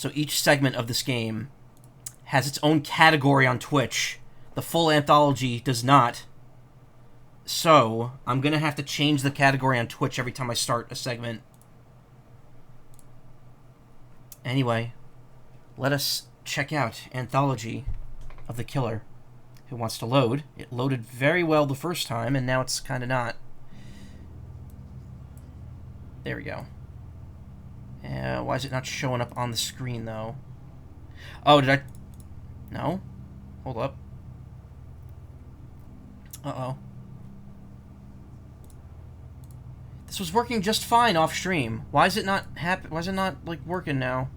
So each segment of this game has its own category on Twitch. The full Anthology does not. So I'm going to have to change the category on Twitch every time I start a segment. Anyway, let us check out Anthology of the Killer. Who wants to load? It loaded very well the first time, and now it's kind of not. There we go. Why is it not showing up on the screen, though? Oh, did I... No? Hold up. Uh-oh. This was working just fine off stream. Why is it not Why is it not, like, working now?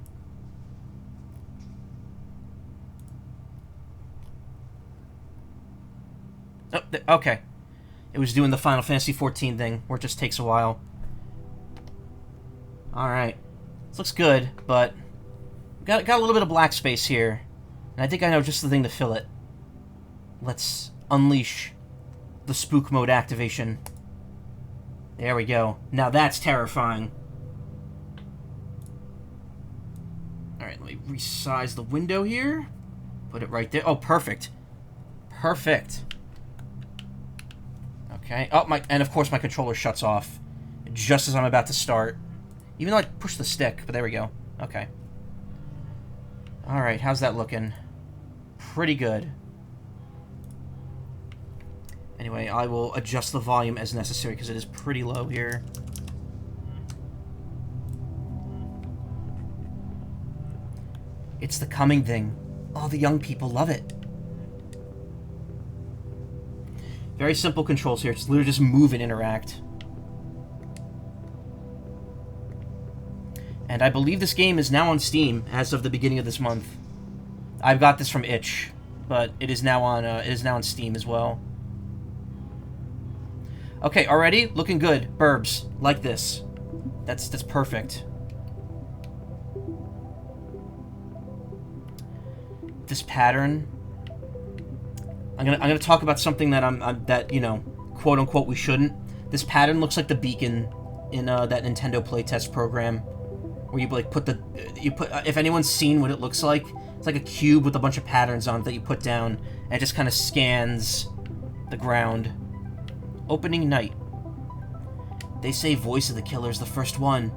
Oh, okay. It was doing the Final Fantasy XIV thing, where it just takes a while. Alright. This looks good, but... Got a little bit of black space here. And I think I know just the thing to fill it. Let's unleash the spook mode activation. There we go. Now that's terrifying. Alright, let me resize the window here. Put it right there. Oh, perfect. Perfect. Okay. Oh, and of course my controller shuts off just as I'm about to start. Even though I pushed the stick, but there we go. Okay. Alright, how's that looking? Pretty good. Anyway, I will adjust the volume as necessary because it is pretty low here. It's the coming thing. All the young people love it. Very simple controls here. It's literally just move and interact. And I believe this game is now on Steam as of the beginning of this month. I've got this from itch, but it is now on Steam as well. Okay, already looking good. Burbs like this. That's perfect. This pattern. I'm gonna talk about something that that, you know, quote unquote we shouldn't. This pattern looks like the beacon in that Nintendo playtest program, where you like put if anyone's seen what it looks like, it's like a cube with a bunch of patterns on it that you put down, and it just kind of scans the ground. Opening night. They say Voice of the Killer is the first one.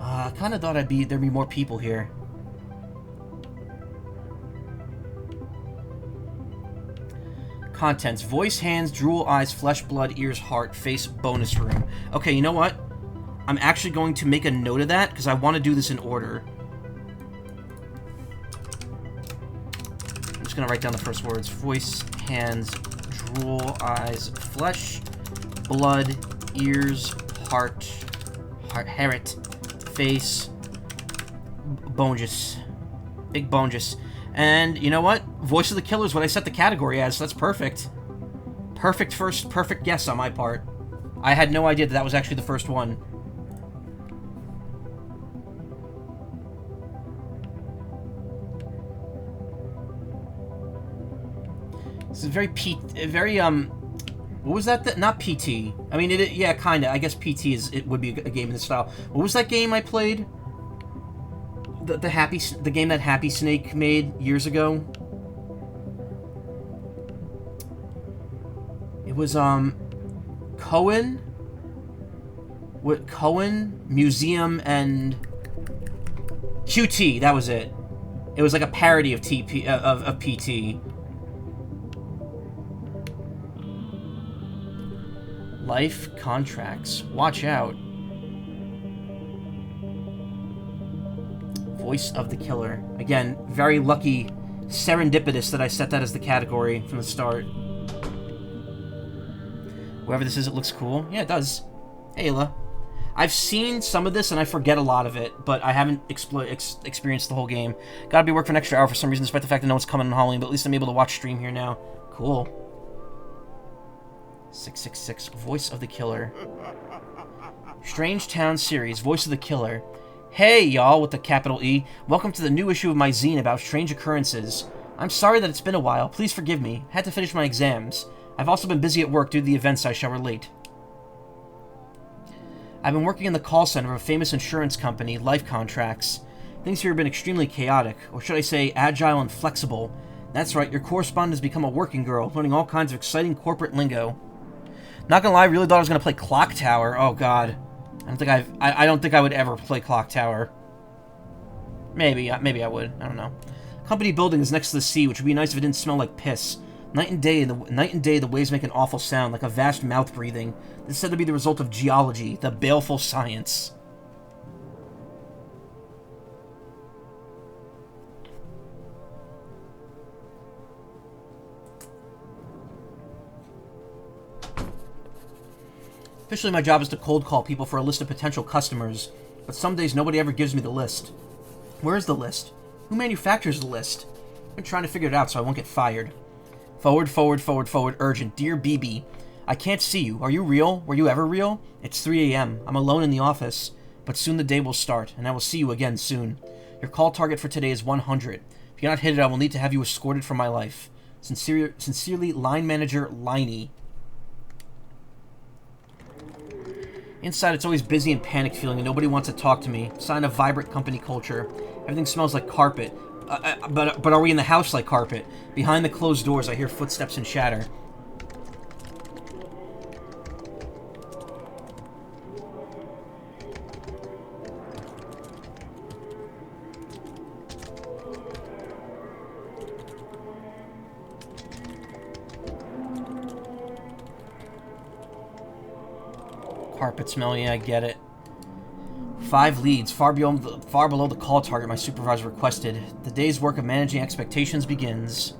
I kind of thought there'd be more people here. Contents. Voice, hands, drool, eyes, flesh, blood, ears, heart, face, bonus room. Okay, you know what? I'm actually going to make a note of that, because I want to do this in order. I'm just going to write down the first words. Voice, hands, drool, eyes, flesh, blood, ears, heart, face, bonus. Big bonus. And you know what? Voice of the Killer is what I set the category as, so that's perfect. Perfect guess on my part. I had no idea that was actually the first one. This is very what was that? Not PT. I mean, yeah, kinda. I guess PT would be a game in this style. What was that game I played? The game that Happy Snake made years ago. It was Cohen Museum and QT. That was it. It was like a parody of of PT. Life contracts. Watch out. Voice of the Killer. Again, very lucky, serendipitous that I set that as the category from the start. Whoever this is, it looks cool. Yeah, it does. Hey, Ayla. I've seen some of this and I forget a lot of it, but I haven't experienced the whole game. Gotta be working for an extra hour for some reason, despite the fact that no one's coming on Halloween, but at least I'm able to watch stream here now. Cool. 666. Voice of the Killer. Strange Town series. Voice of the Killer. Hey, y'all, with the capital E. Welcome to the new issue of my zine about strange occurrences. I'm sorry that it's been a while. Please forgive me. Had to finish my exams. I've also been busy at work due to the events I shall relate. I've been working in the call center of a famous insurance company, Life Contracts. Things here have been extremely chaotic, or should I say agile and flexible. That's right, your correspondent has become a working girl, learning all kinds of exciting corporate lingo. Not gonna lie, I really thought I was gonna play Clock Tower. Oh god. I don't think I would ever play Clock Tower. Maybe I would. I don't know. Company building is next to the sea, which would be nice if it didn't smell like piss. Night and day, the waves make an awful sound, like a vast mouth breathing. This is said to be the result of geology, the baleful science. Officially, my job is to cold call people for a list of potential customers, but some days nobody ever gives me the list. Where is the list? Who manufactures the list? I've been trying to figure it out so I won't get fired. Forward, urgent. Dear BB, I can't see you. Are you real? Were you ever real? It's 3 a.m. I'm alone in the office, but soon the day will start, and I will see you again soon. Your call target for today is 100. If you cannot hit it, I will need to have you escorted from my life. Sincerely, Line Manager Liney. Inside, it's always busy and panicked feeling, and nobody wants to talk to me. Sign of vibrant company culture. Everything smells like carpet. But are we in the house like carpet? Behind the closed doors, I hear footsteps and chatter. Carpet smell, yeah, I get it. 5 leads, far below the call target my supervisor requested. The day's work of managing expectations begins.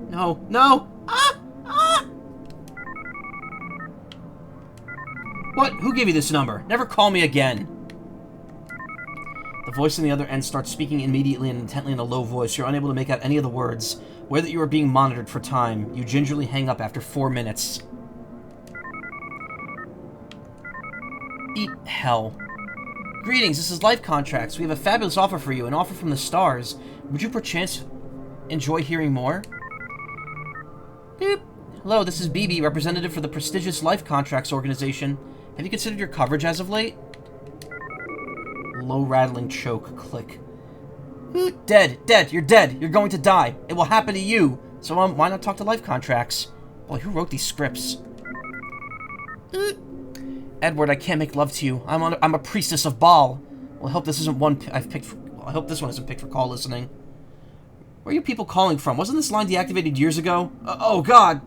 No, no! Ah! Ah! What? Who gave you this number? Never call me again. The voice on the other end starts speaking immediately and intently in a low voice. You're unable to make out any of the words. Aware that you are being monitored for time. You gingerly hang up after 4 minutes. Eat hell. Greetings, this is Life Contracts. We have a fabulous offer for you, an offer from the stars. Would you perchance enjoy hearing more? Beep. Hello, this is BB, representative for the prestigious Life Contracts organization. Have you considered your coverage as of late? Low rattling choke. Click. Dead. You're dead. You're going to die. It will happen to you. So, why not talk to Life Contracts? Boy, who wrote these scripts? Edward, I can't make love to you. I'm a priestess of Baal. Well, I hope this isn't one I've picked for, I hope this one isn't picked for call listening. Where are you people calling from? Wasn't this line deactivated years ago? Oh, God!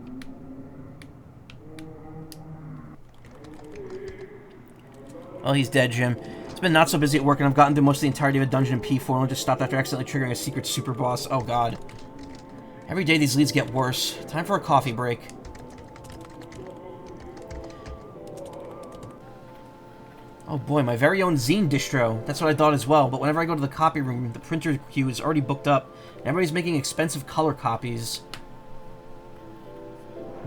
Oh, he's dead, Jim. It's been not so busy at work, and I've gotten through most of the entirety of a dungeon in P4 and only just stopped after accidentally triggering a secret super boss. Oh, God. Every day these leads get worse. Time for a coffee break. Oh boy, my very own zine distro. That's what I thought as well, but whenever I go to the copy room, the printer queue is already booked up, and everybody's making expensive color copies.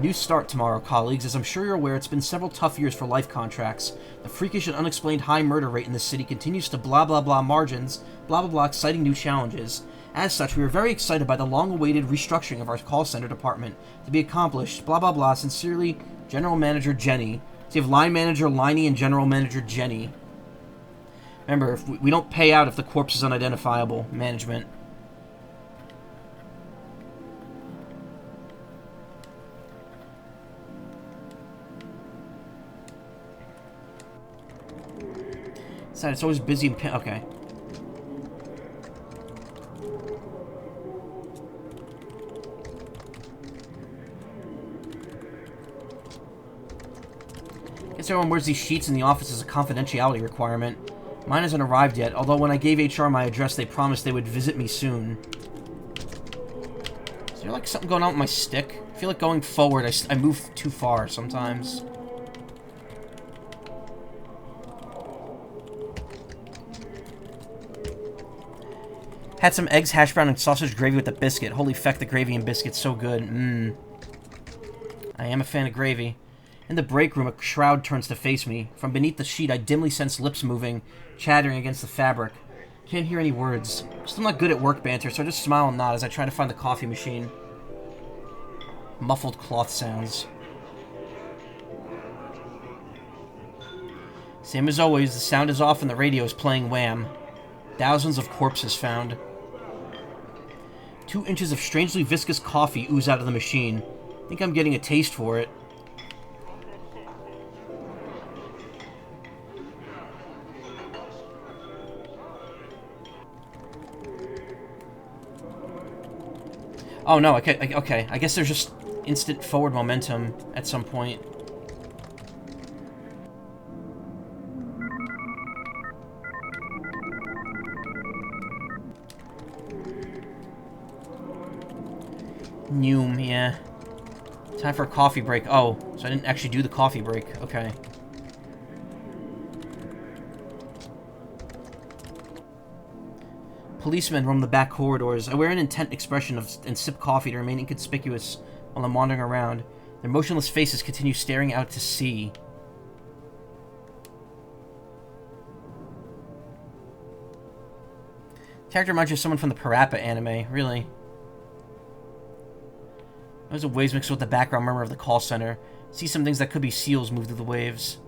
New start tomorrow, colleagues. As I'm sure you're aware, it's been several tough years for Life Contracts. The freakish and unexplained high murder rate in this city continues to blah blah blah margins, blah blah blah exciting new challenges. As such, we are very excited by the long-awaited restructuring of our call center department. To be accomplished, blah blah blah, sincerely, General Manager Jenny. So you have Line Manager Liney and General Manager Jenny. Remember, if we don't pay out if the corpse is unidentifiable. Management. Sad, it's always busy and okay. Guess everyone wears these sheets in the office as a confidentiality requirement. Mine hasn't arrived yet, although when I gave HR my address, they promised they would visit me soon. Is there like something going on with my stick? I feel like going forward, I move too far sometimes. Had some eggs, hash brown, and sausage gravy with the biscuit. Holy feck, the gravy and biscuit's so good. I am a fan of gravy. In the break room, a shroud turns to face me. From beneath the sheet, I dimly sense lips moving, chattering against the fabric. Can't hear any words. Still not good at work banter, so I just smile and nod as I try to find the coffee machine. Muffled cloth sounds. Same as always, the sound is off and the radio is playing Wham. Thousands of corpses found. 2 inches of strangely viscous coffee ooze out of the machine. I think I'm getting a taste for it. Oh no, okay. I guess there's just instant forward momentum at some point. Noom, yeah. Time for a coffee break. Oh, so I didn't actually do the coffee break. Okay. Policemen roam the back corridors. I wear an intent expression and sip coffee to remain inconspicuous while I'm wandering around. Their motionless faces continue staring out to sea. Character reminds you of someone from the Parappa anime, really. There's a waves mixed with the background murmur of the call center. See some things that could be seals move through the waves.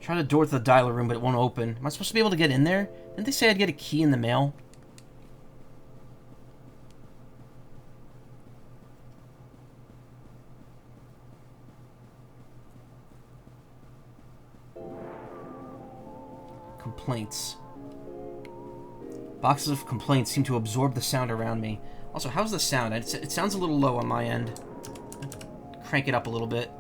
Try the door to the dialer room, but it won't open. Am I supposed to be able to get in there? Didn't they say I'd get a key in the mail? Complaints. Boxes of complaints seem to absorb the sound around me. Also, how's the sound? It sounds a little low on my end. Crank it up a little bit.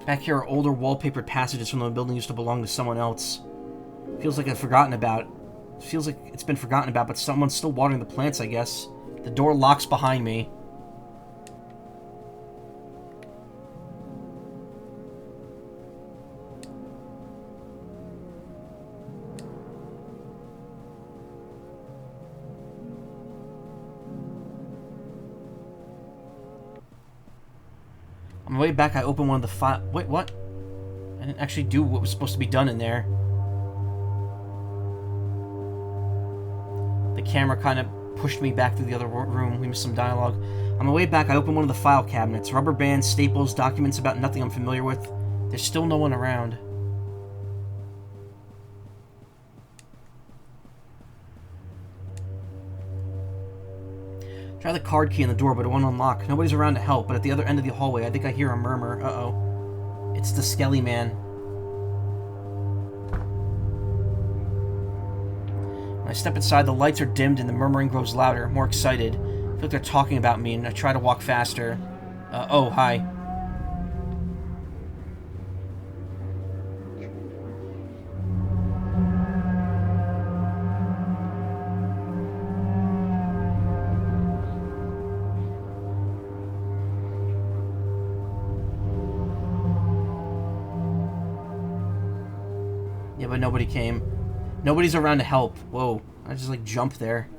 Back here are older wallpapered passages from when the building used to belong to someone else. Feels like I've forgotten about. Feels like it's been forgotten about, but someone's still watering the plants, I guess. The door locks behind me. On my way back, I opened one of the files. Wait, what? I didn't actually do what was supposed to be done in there. The camera kind of pushed me back through the other room. We missed some dialogue. On my way back, I opened one of the file cabinets. Rubber bands, staples, documents about nothing I'm familiar with. There's still no one around. Try the card key in the door, but it won't unlock. Nobody's around to help, but at the other end of the hallway, I think I hear a murmur. Uh-oh. It's the Skelly Man. When I step inside, the lights are dimmed and the murmuring grows louder, more excited. I feel like they're talking about me, and I try to walk faster. Oh, hi. Yeah, but nobody came. Nobody's around to help. Whoa. I just, like, jumped there.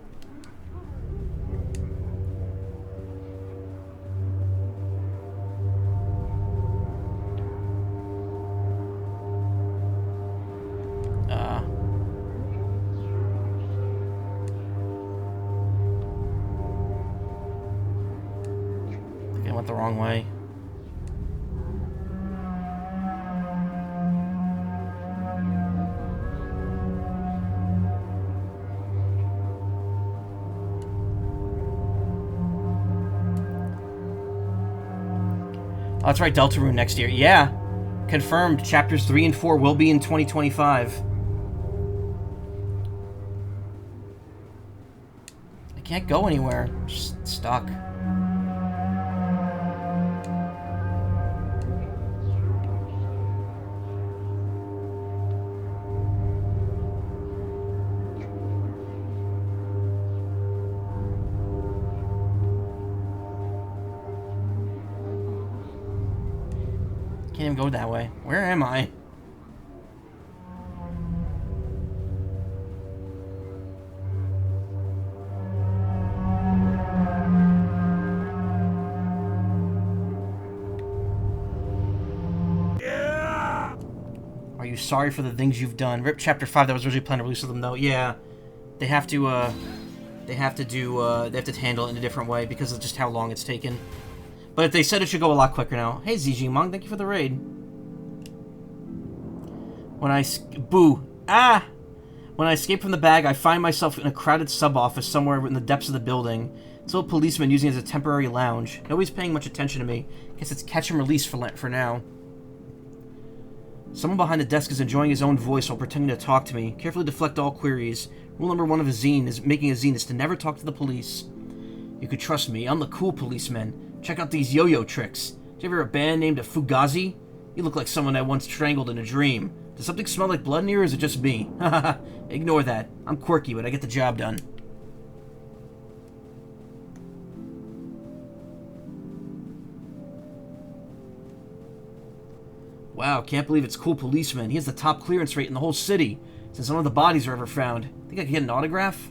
I think I went the wrong way. Oh, that's right, Deltarune next year. Yeah. Confirmed, chapters 3 and 4 will be in 2025. I can't go anywhere. I'm just stuck. Can't even go that way. Where am I? Are you sorry for the things you've done? Rip Chapter 5, that was originally planned to release them, though. Yeah. They have to handle it in a different way because of just how long it's taken. But they said it should go a lot quicker now. Hey, ZG Monk, thank you for the raid. When I escape from the bag, I find myself in a crowded sub-office somewhere in the depths of the building. It's a policeman using it as a temporary lounge. Nobody's paying much attention to me. Guess it's catch and release for now. Someone behind the desk is enjoying his own voice while pretending to talk to me. Carefully deflect all queries. Rule number 1 of making a zine is to never talk to the police. You could trust me. I'm the cool policeman. Check out these yo-yo tricks. Did you ever hear a band named Fugazi? You look like someone I once strangled in a dream. Does something smell like blood in here, or is it just me? Haha, ignore that. I'm quirky, but I get the job done. Wow, can't believe it's cool policeman. He has the top clearance rate in the whole city, since none of the bodies are ever found. Think I could get an autograph?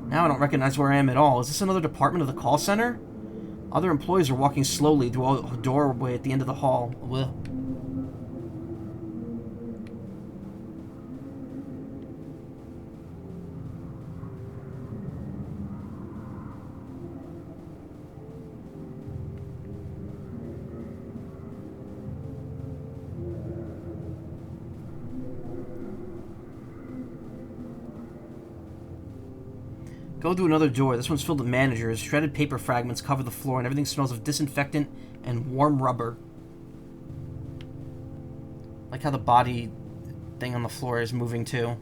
Now I don't recognize where I am at all. Is this another department of the call center? Other employees are walking slowly through a doorway at the end of the hall. Ugh. Go through another door. This one's filled with managers. Shredded paper fragments cover the floor, and everything smells of disinfectant and warm rubber. Like how the body thing on the floor is moving too.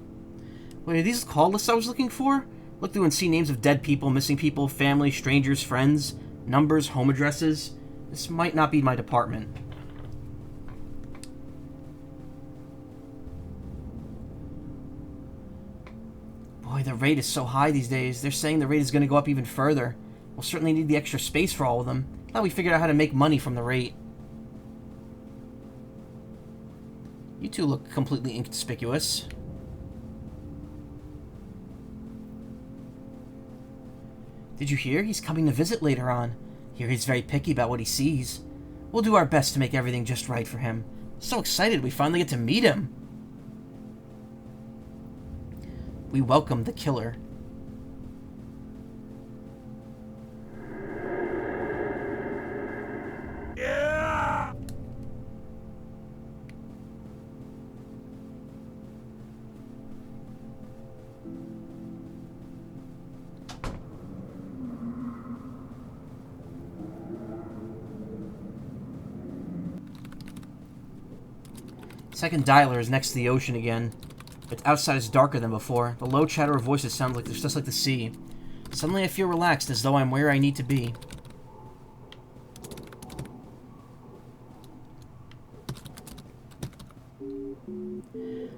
Wait, are these the call lists I was looking for? Look through and see names of dead people, missing people, family, strangers, friends, numbers, home addresses. This might not be my department. Boy, the rate is so high these days. They're saying the rate is going to go up even further. We'll certainly need the extra space for all of them. Thought we figured out how to make money from the rate. You two look completely inconspicuous. Did you hear? He's coming to visit later on. Hear he's very picky about what he sees. We'll do our best to make everything just right for him. So excited we finally get to meet him. We welcome the killer. Yeah! Second dialer is next to the ocean again. But outside is darker than before. The low chatter of voices sound like just like the sea. Suddenly I feel relaxed, as though I'm where I need to be.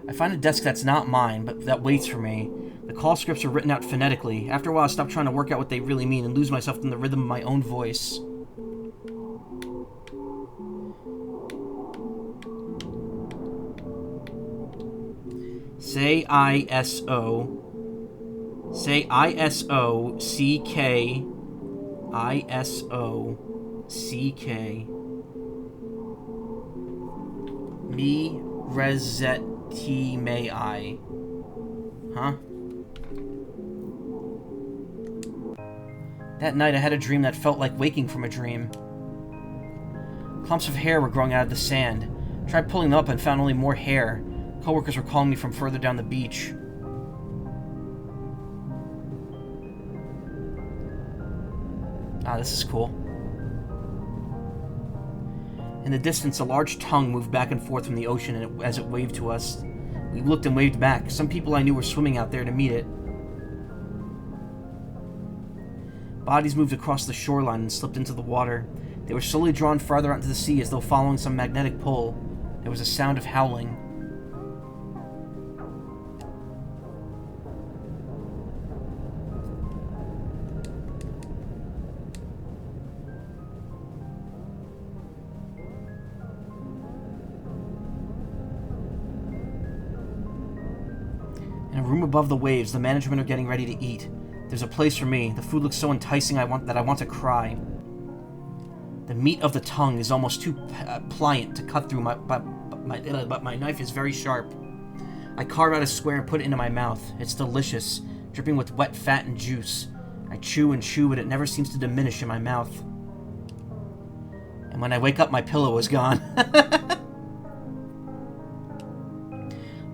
I find a desk that's not mine, but that waits for me. The call scripts are written out phonetically. After a while I stop trying to work out what they really mean and lose myself in the rhythm of my own voice. Say ISO. Say ISOCK. ISOCK. Me Resetti May I. Huh? That night I had a dream that felt like waking from a dream. Clumps of hair were growing out of the sand. Tried pulling them up and found only more hair. Coworkers were calling me from further down the beach. Ah, this is cool. In the distance, a large tongue moved back and forth from the ocean as it waved to us. We looked and waved back. Some people I knew were swimming out there to meet it. Bodies moved across the shoreline and slipped into the water. They were slowly drawn farther out into the sea as though following some magnetic pull. There was a sound of howling. In a room above the waves, the management are getting ready to eat. There's a place for me. The food looks so enticing that I want to cry. The meat of the tongue is almost too pliant to cut through, but my knife is very sharp. I carve out a square and put it into my mouth. It's delicious, dripping with wet fat and juice. I chew and chew, but it never seems to diminish in my mouth. And when I wake up, my pillow is gone.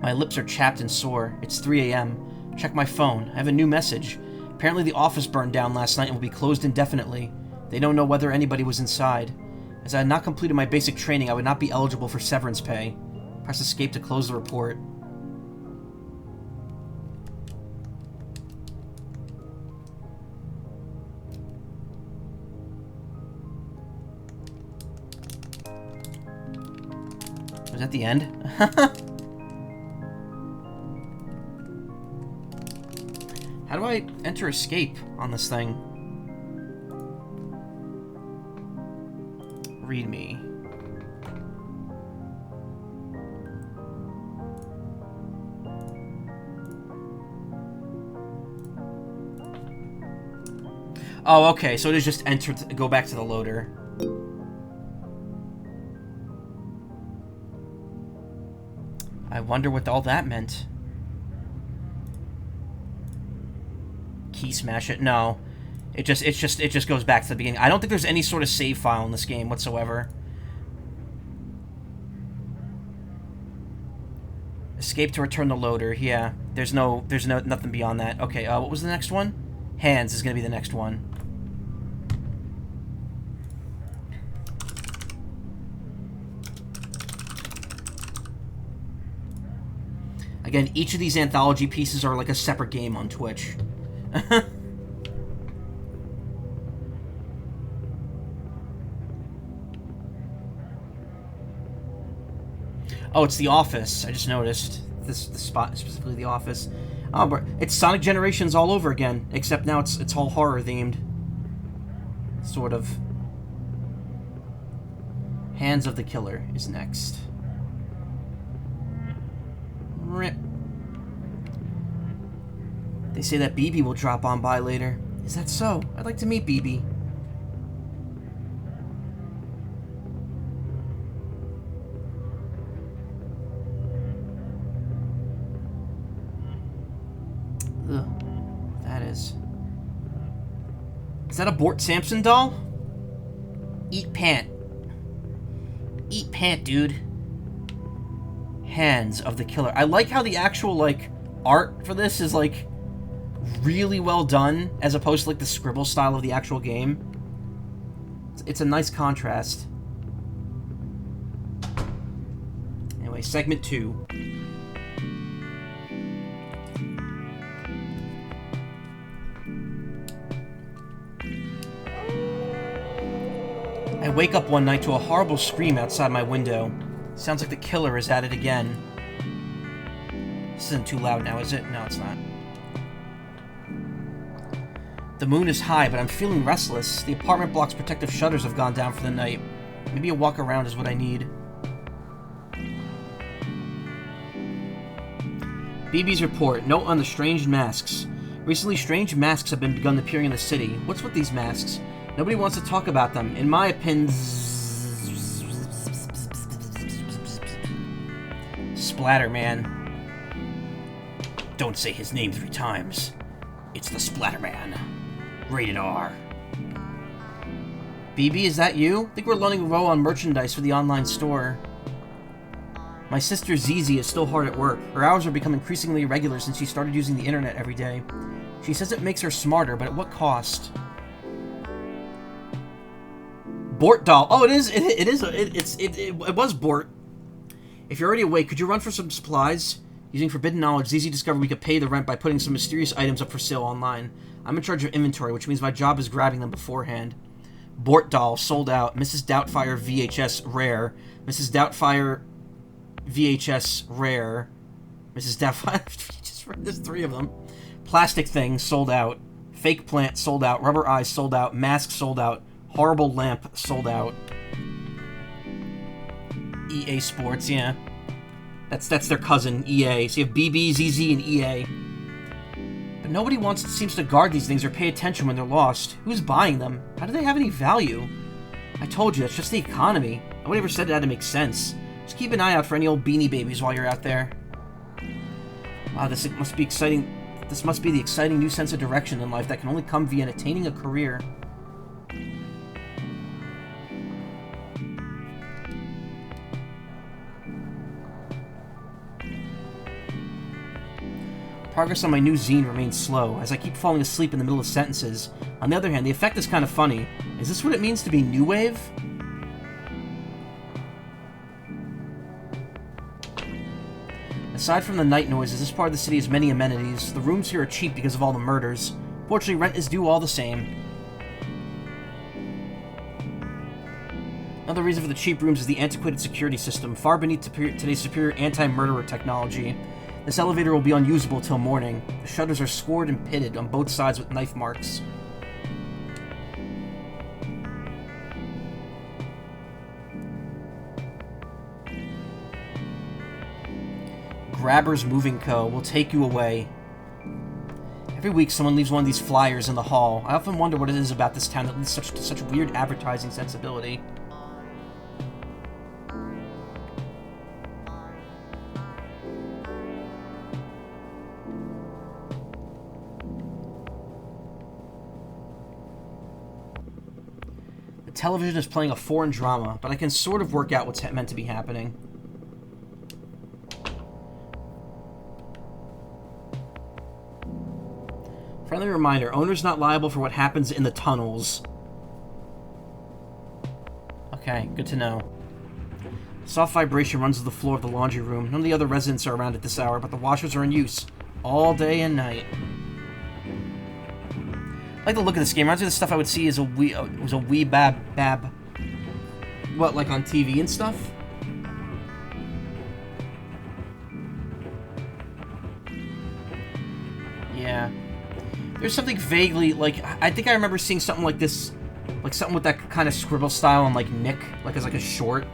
My lips are chapped and sore. It's 3 a.m. Check my phone. I have a new message. Apparently the office burned down last night and will be closed indefinitely. They don't know whether anybody was inside. As I had not completed my basic training, I would not be eligible for severance pay. Press escape to close the report. Was that the end? How do I enter escape on this thing? Read me. Oh, okay, so it is just enter to go back to the loader. I wonder what all that meant. Key smash it? No. It just goes back to the beginning. I don't think there's any sort of save file in this game whatsoever. Escape to return the loader. Yeah. There's nothing beyond that. Okay, what was the next one? Hands is gonna be the next one. Again, each of these anthology pieces are like a separate game on Twitch. Oh, it's the office. I just noticed. The spot, specifically the office. Oh, but it's Sonic Generations all over again, except now it's all horror themed. Sort of. Hands of the Killer is next. Rip. They say that BB will drop on by later. Is that so? I'd like to meet BB. Ugh. That is. Is that a Bort Sampson doll? Eat pant. Eat pant, dude. Hands of the Killer. I like how the actual, like, art for this is, like, really well done, as opposed to, like, the scribble style of the actual game. It's a nice contrast. Anyway, segment 2. I wake up one night to a horrible scream outside my window. Sounds like the killer is at it again. This isn't too loud now, is it? No, it's not. The moon is high, but I'm feeling restless. The apartment block's protective shutters have gone down for the night. Maybe a walk around is what I need. BB's report. Note on the strange masks. Recently, strange masks have begun appearing in the city. What's with these masks? Nobody wants to talk about them. In my opinion... Splatterman. Don't say his name 3 times. It's the Splatterman. Rated R. BB, is that you? I think we're loading a row on merchandise for the online store. My sister Zizi is still hard at work. Her hours are becoming increasingly irregular since she started using the internet every day. She says it makes her smarter, but at what cost? Bort doll. Oh, it was Bort. If you're already awake, could you run for some supplies? Using forbidden knowledge, Zizi discovered we could pay the rent by putting some mysterious items up for sale online. I'm in charge of inventory, which means my job is grabbing them beforehand. Bort doll, sold out. Mrs. Doubtfire VHS, rare. Mrs. Doubtfire VHS, rare. Mrs. Doubtfire VHS, rare. There's 3 of them. Plastic thing, sold out. Fake plant, sold out. Rubber eyes, sold out. Mask, sold out. Horrible lamp, sold out. EA Sports, yeah. That's their cousin, EA. So you have BB, ZZ, and EA. But nobody seems to guard these things or pay attention when they're lost. Who's buying them? How do they have any value? I I told you, that's just the economy. Nobody ever said it had to make sense. Just keep an eye out for any old beanie babies while you're out there. Wow, this must be exciting. This must be the exciting new sense of direction in life that can only come via attaining a career. Progress on my new zine remains slow, as I keep falling asleep in the middle of sentences. On the other hand, the effect is kind of funny. Is this what it means to be new wave? Aside from the night noises, this part of the city has many amenities. The rooms here are cheap because of all the murders. Fortunately, rent is due all the same. Another reason for the cheap rooms is the antiquated security system, far beneath today's superior anti-murderer technology. This elevator will be unusable till morning. The shutters are scored and pitted on both sides with knife marks. Grabber's Moving Co. will take you away. Every week someone leaves one of these flyers in the hall. I often wonder what it is about this town that leads to such weird advertising sensibility. The television is playing a foreign drama, but I can sort of work out what's meant to be happening. Friendly reminder, owner's not liable for what happens in the tunnels. Okay, good to know. Soft vibration runs to the floor of the laundry room. None of the other residents are around at this hour, but the washers are in use all day and night. I like the look of this game. Reminds me of the stuff I would see as a wee bab. What, like on TV and stuff? Yeah. There's something vaguely, like, I think I remember seeing something like this, like something with that kind of scribble style on, like, Nick, like as like a short.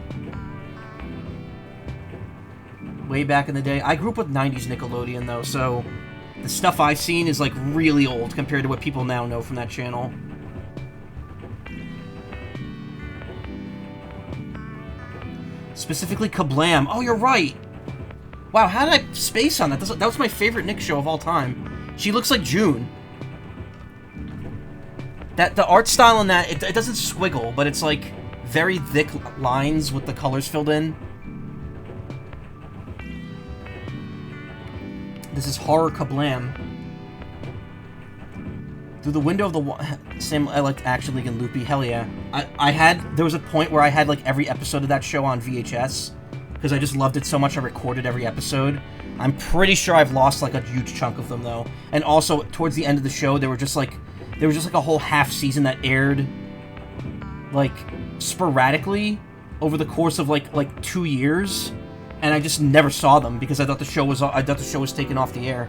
Way back in the day. I grew up with 90s Nickelodeon, though, so the stuff I've seen is, like, really old compared to what people now know from that channel. Specifically Kablam. Oh, you're right! Wow, how did I space on that? That was my favorite Nick show of all time. She looks like June. The art style on that, it doesn't squiggle, but it's like very thick lines with the colors filled in. This is Horror Kablam. Through the window of the Sam, I liked Action League and Loopy. Hell yeah. There was a point where I had like every episode of that show on VHS because I just loved it so much I recorded every episode. I'm pretty sure I've lost like a huge chunk of them though. And also towards the end of the show there was just like a whole half season that aired like sporadically over the course of like 2 years, and I just never saw them because I thought the show was taken off the air.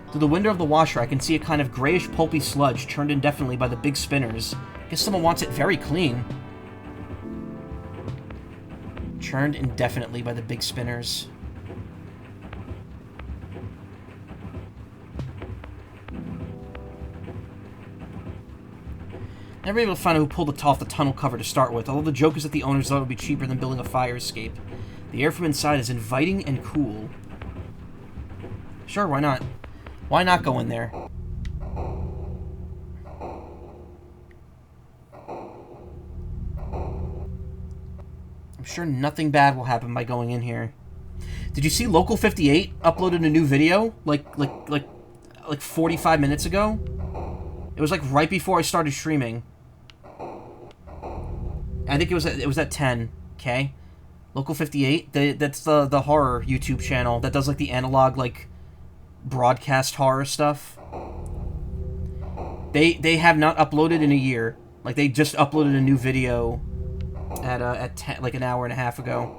Through the window of the washer, I can see a kind of grayish pulpy sludge churned indefinitely by the big spinners. Guess someone wants it very clean. Churned indefinitely by the big spinners. Never able to find out who pulled off the tunnel cover to start with, although the joke is that the owners thought it would be cheaper than building a fire escape. The air from inside is inviting and cool. Sure, why not? Why not go in there? I'm sure nothing bad will happen by going in here. Did you see Local 58 uploaded a new video like 45 minutes ago? It was like right before I started streaming. I think it was at 10. Okay, Local 58. That's the horror YouTube channel that does like the analog like broadcast horror stuff. They have not uploaded in a year. Like they just uploaded a new video at 10, like an hour and a half ago.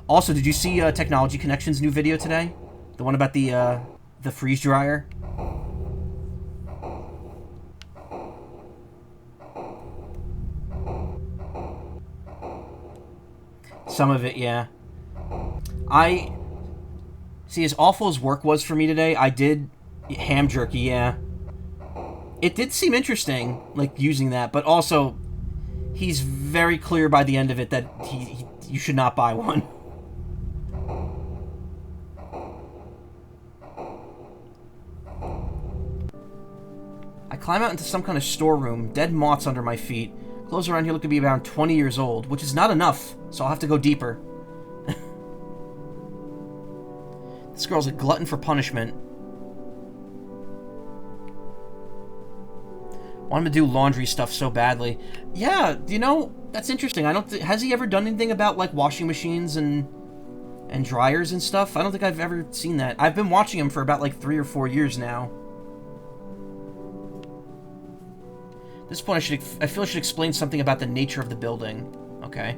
Also, did you see Technology Connection's new video today? The one about the freeze dryer. Some of it, yeah. See, as awful as work was for me today, I did ham jerky, yeah. It did seem interesting, like, using that, but also, he's very clear by the end of it that you should not buy one. I climb out into some kind of storeroom, dead moths under my feet. Clothes around here look to be around 20 years old, which is not enough, so I'll have to go deeper. This girl's a glutton for punishment. Want him to do laundry stuff so badly. Yeah, you know, that's interesting. I don't has he ever done anything about, like, washing machines and dryers and stuff? I don't think I've ever seen that. I've been watching him for about, like, 3 or 4 years now. At this point, I feel I should explain something about the nature of the building. Okay.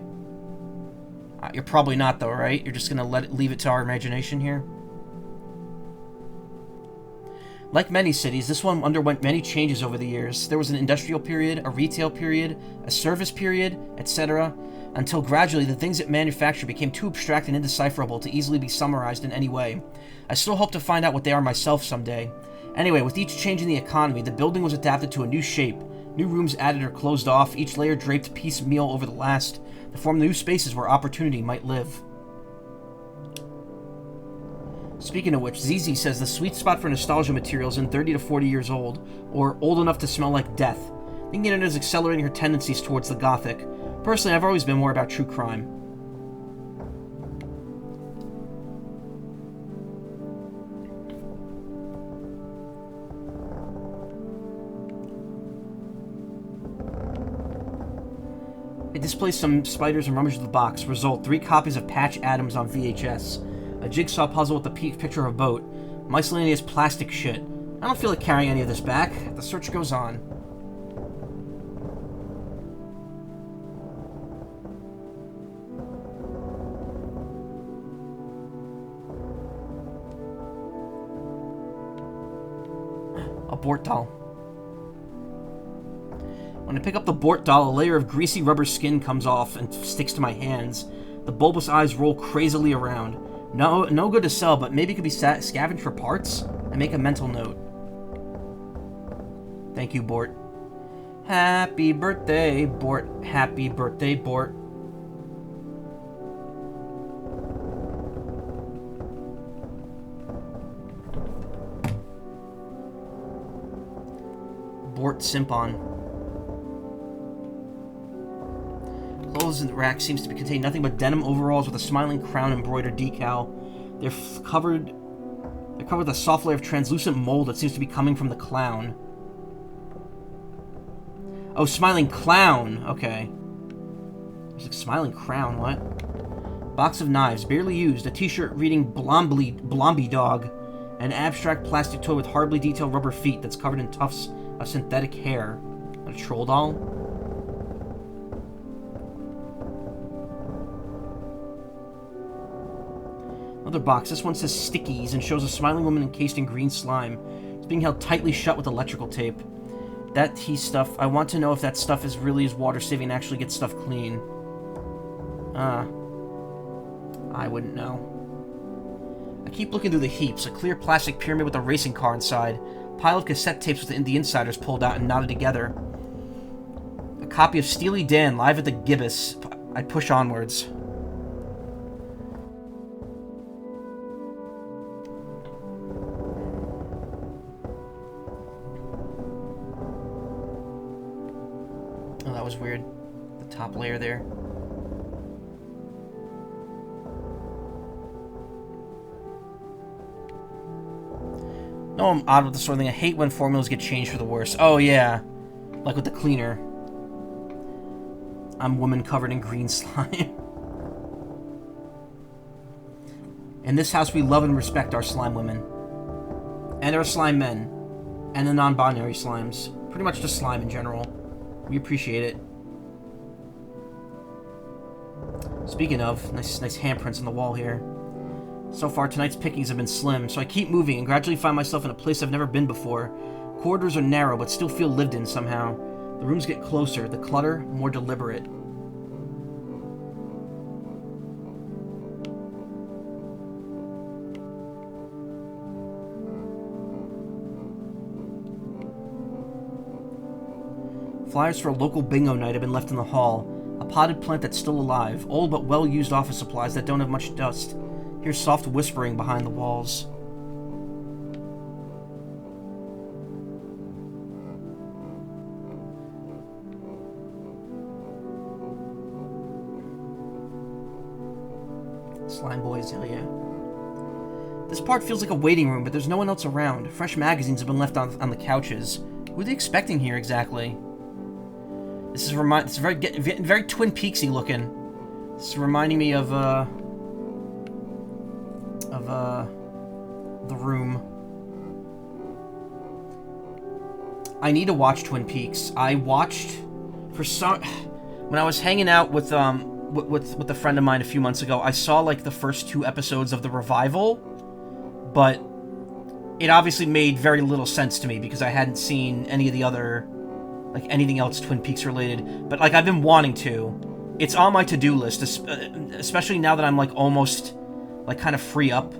You're probably not, though, right? You're just gonna leave it to our imagination here? Like many cities, this one underwent many changes over the years. There was an industrial period, a retail period, a service period, etc., until gradually the things it manufactured became too abstract and indecipherable to easily be summarized in any way. I still hope to find out what they are myself someday. Anyway, with each change in the economy, the building was adapted to a new shape. New rooms added or closed off, each layer draped piecemeal over the last, to form new spaces where opportunity might live. Speaking of which, ZZ says the sweet spot for nostalgia materials in 30 to 40 years old, or old enough to smell like death. I think the internet is accelerating her tendencies towards the gothic. Personally, I've always been more about true crime. It displays some spiders and rummage of the box. Result, 3 copies of Patch Adams on VHS. A jigsaw puzzle with a picture of a boat. Miscellaneous plastic shit. I don't feel like carrying any of this back. The search goes on. A Bort doll. When I pick up the Bort doll, a layer of greasy rubber skin comes off and sticks to my hands. The bulbous eyes roll crazily around. No good to sell, but maybe it could be scavenged for parts? I make a mental note. Thank you, Bort. Happy birthday, Bort. Happy birthday, Bort. Bort Simpon. Clothes in the rack seems to contain nothing but denim overalls with a smiling crown embroidered decal. They're covered with a soft layer of translucent mold that seems to be coming from the clown. Oh, smiling clown. Okay. There's a smiling crown. What? Box of knives, barely used. A t-shirt reading Blomby Dog. An abstract plastic toy with horribly detailed rubber feet that's covered in tufts of synthetic hair. A troll doll? Another box. This one says Stickies and shows a smiling woman encased in green slime. It's being held tightly shut with electrical tape. That tea stuff. I want to know if that stuff is really as water-saving and actually gets stuff clean. I wouldn't know. I keep looking through the heaps. A clear plastic pyramid with a racing car inside. Pile of cassette tapes with the insiders pulled out and knotted together. A copy of Steely Dan live at the Gibbous. I push onwards. Oh, that was weird. The top layer there. No, I'm odd with this sort of thing. I hate when formulas get changed for the worse. Oh, yeah. Like with the cleaner. I'm woman covered in green slime. In this house, we love and respect our slime women. And our slime men. And the non-binary slimes. Pretty much just slime in general. We appreciate it. Speaking of, nice handprints on the wall here. So far, tonight's pickings have been slim, so I keep moving and gradually find myself in a place I've never been before. Corridors are narrow, but still feel lived in somehow. The rooms get closer, the clutter more deliberate. Flyers for a local bingo night have been left in the hall. A potted plant that's still alive. Old but well-used office supplies that don't have much dust. Here's soft whispering behind the walls. Slime boys, hell yeah. This part feels like a waiting room, but there's no one else around. Fresh magazines have been left on the couches. Who are they expecting here exactly? This is very Twin Peaksy looking. This is reminding me of The Room. I need to watch Twin Peaks. I watched when I was hanging out with a friend of mine a few months ago. I saw like the first 2 episodes of the revival, but it obviously made very little sense to me because I hadn't seen any of the other, like, anything else Twin Peaks related. But, like, I've been wanting to. It's on my to-do list, especially now that I'm, like, almost, like, kind of free up.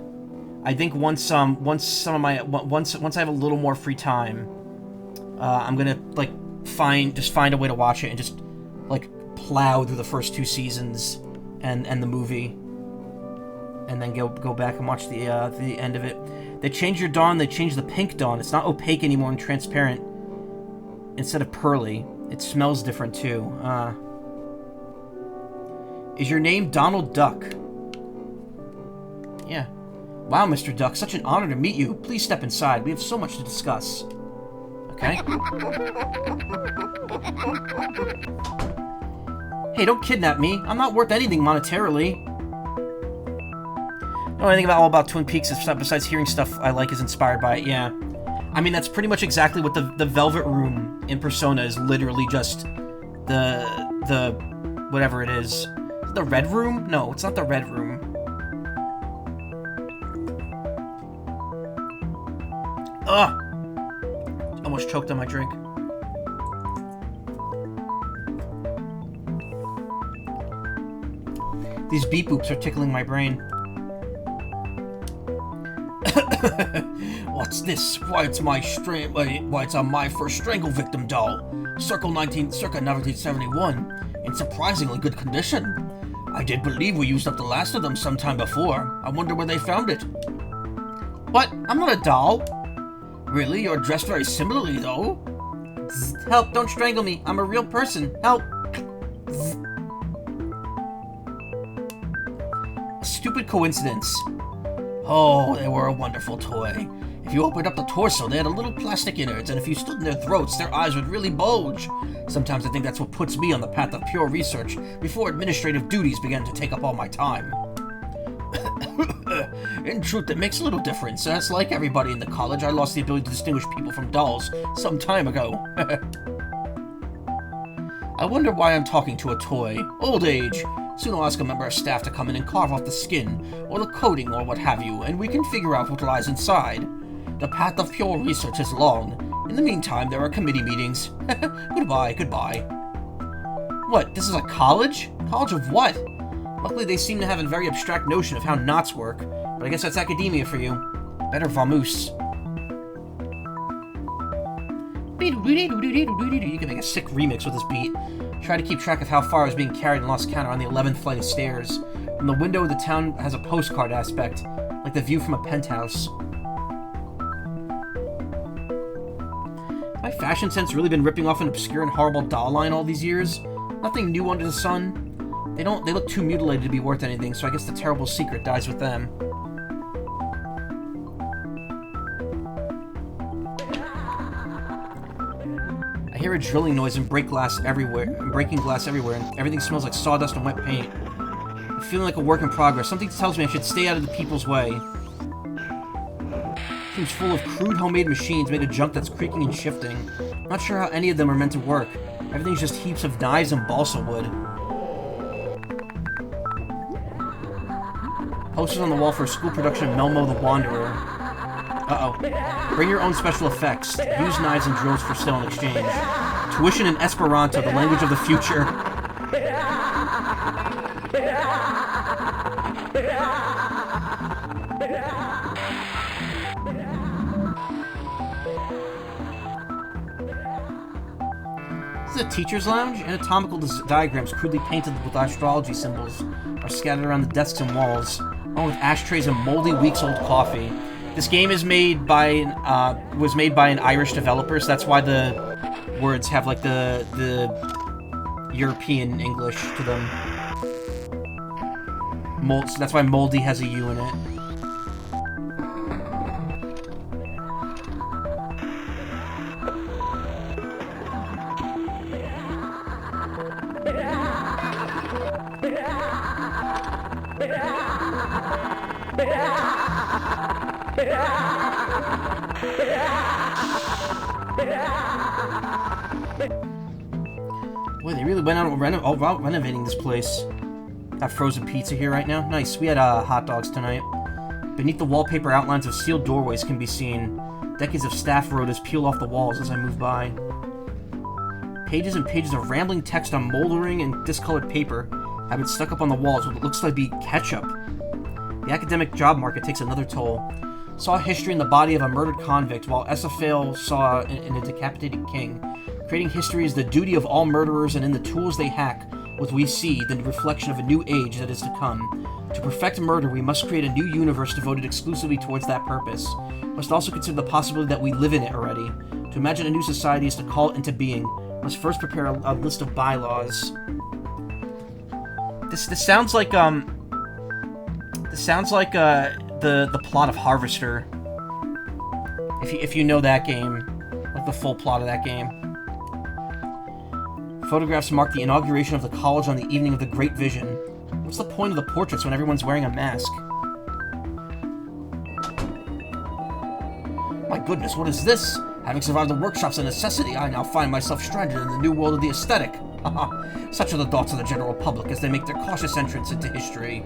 I think once I have a little more free time, I'm gonna, like, find a way to watch it and just, like, plow through the first 2 seasons and the movie. And then go back and watch the end of it. They changed your dawn, they changed the pink dawn. It's not opaque anymore and transparent. Instead of pearly. It smells different, too. Is your name Donald Duck? Yeah. Wow, Mr. Duck, such an honor to meet you. Please step inside. We have so much to discuss. Okay. Hey, don't kidnap me. I'm not worth anything monetarily. The only thing about Twin Peaks is, besides hearing stuff I like, is inspired by it, yeah. I mean, that's pretty much exactly what the Velvet Room in Persona is. Literally just the whatever it is. The Red Room? No, it's not the Red Room. Ugh! Almost choked on my drink. These beep boops are tickling my brain. What's this? Why it's on my first strangle victim doll. Circa 1971. In surprisingly good condition. I did believe we used up the last of them sometime before. I wonder where they found it. What? I'm not a doll. Really? You're dressed very similarly, though. Help, don't strangle me. I'm a real person. Help. A stupid coincidence. Oh, they were a wonderful toy. If you opened up the torso, they had a little plastic innards, and if you stood in their throats, their eyes would really bulge. Sometimes I think that's what puts me on the path of pure research, before administrative duties began to take up all my time. In truth, it makes a little difference, as like everybody in the college, I lost the ability to distinguish people from dolls some time ago. I wonder why I'm talking to a toy. Old age. Soon I'll ask a member of staff to come in and carve off the skin, or the coating, or what have you, and we can figure out what lies inside. The path of pure research is long. In the meantime, there are committee meetings. Goodbye. What, this is a college? College of what? Luckily, they seem to have a very abstract notion of how knots work, but I guess that's academia for you. Better vamoose. You can make a sick remix with this beat. Try to keep track of how far I was being carried and lost count on the 11th flight of stairs. From the window, the town has a postcard aspect, like the view from a penthouse. My fashion sense really been ripping off an obscure and horrible doll line all these years? Nothing new under the sun. They look too mutilated to be worth anything, so I guess the terrible secret dies with them. I hear a drilling noise and breaking glass everywhere, and everything smells like sawdust and wet paint. I'm feeling like a work in progress. Something tells me I should stay out of the people's way. Seems full of crude homemade machines made of junk that's creaking and shifting. I'm not sure how any of them are meant to work. Everything's just heaps of knives and balsa wood. Posters on the wall for a school production of Melmo the Wanderer. Uh-oh. Bring your own special effects. Use knives and drills for sale in exchange. Tuition in Esperanto, the language of the future. This is a teacher's lounge. Anatomical diagrams crudely painted with astrology symbols are scattered around the desks and walls, along with ashtrays and moldy, weeks-old coffee. This game is made by was made by an Irish developer, so that's why the words have like the European English to them. So that's why moldy has a U in it. Boy, they really went out all about renovating this place. Got frozen pizza here right now. Nice. We had hot dogs tonight. Beneath the wallpaper, outlines of sealed doorways can be seen. Decades of staff rhodas peel off the walls as I move by. Pages and pages of rambling text on moldering and discolored paper have been stuck up on the walls with what looks like ketchup. The academic job market takes another toll. Saw history in the body of a murdered convict, while Esophail saw in a decapitated king. Creating history is the duty of all murderers, and in the tools they hack, what we see, the reflection of a new age that is to come. To perfect murder, we must create a new universe devoted exclusively towards that purpose. We must also consider the possibility that we live in it already. To imagine a new society is to call it into being. We must first prepare a list of bylaws. This sounds like the plot of Harvester. If you know that game, like the full plot of that game. Photographs mark the inauguration of the college on the evening of the Great Vision. What's the point of the portraits when everyone's wearing a mask? My goodness, what is this? Having survived the workshops of necessity, I now find myself stranded in the new world of the aesthetic. Such are the thoughts of the general public as they make their cautious entrance into history.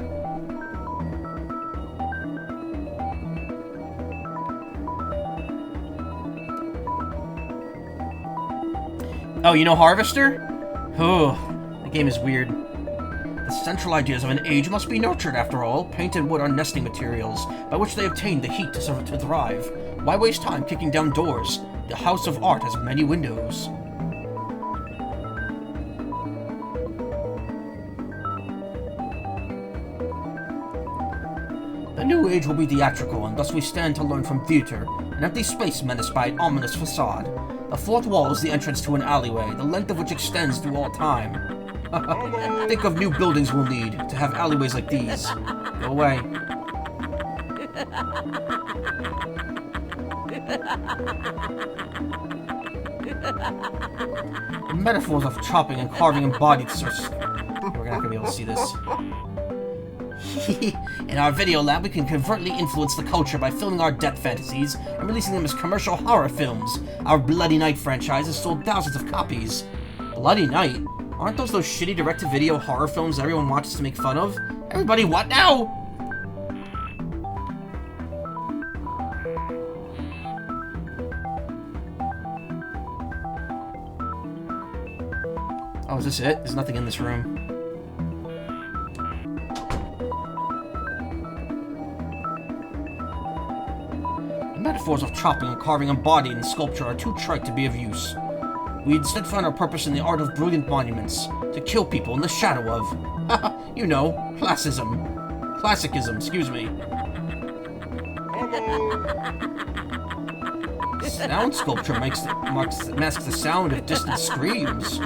Oh, you know Harvester? Oh, the game is weird. The central ideas of an age must be nurtured, after all. Paint and wood are nesting materials, by which they obtain the heat to thrive. Why waste time kicking down doors? The house of art has many windows. The new age will be theatrical, and thus we stand to learn from theater, an empty space menaced by an ominous facade. The fourth wall is the entrance to an alleyway, the length of which extends through all time. Think of new buildings we'll need to have alleyways like these. Go away. The metaphors of chopping and carving embodied sources. We're not gonna be able to see this. In our video lab, we can covertly influence the culture by filming our death fantasies and releasing them as commercial horror films. Our Bloody Night franchise has sold thousands of copies. Bloody Night? Aren't those shitty direct-to-video horror films everyone watches to make fun of? Everybody, what now? Oh, is this it? There's nothing in this room. The metaphors of chopping and carving embodied in sculpture are too trite to be of use. We instead find our purpose in the art of brilliant monuments, to kill people in the shadow of, you know, classicism, excuse me. Sound sculpture masks the sound of distant screams.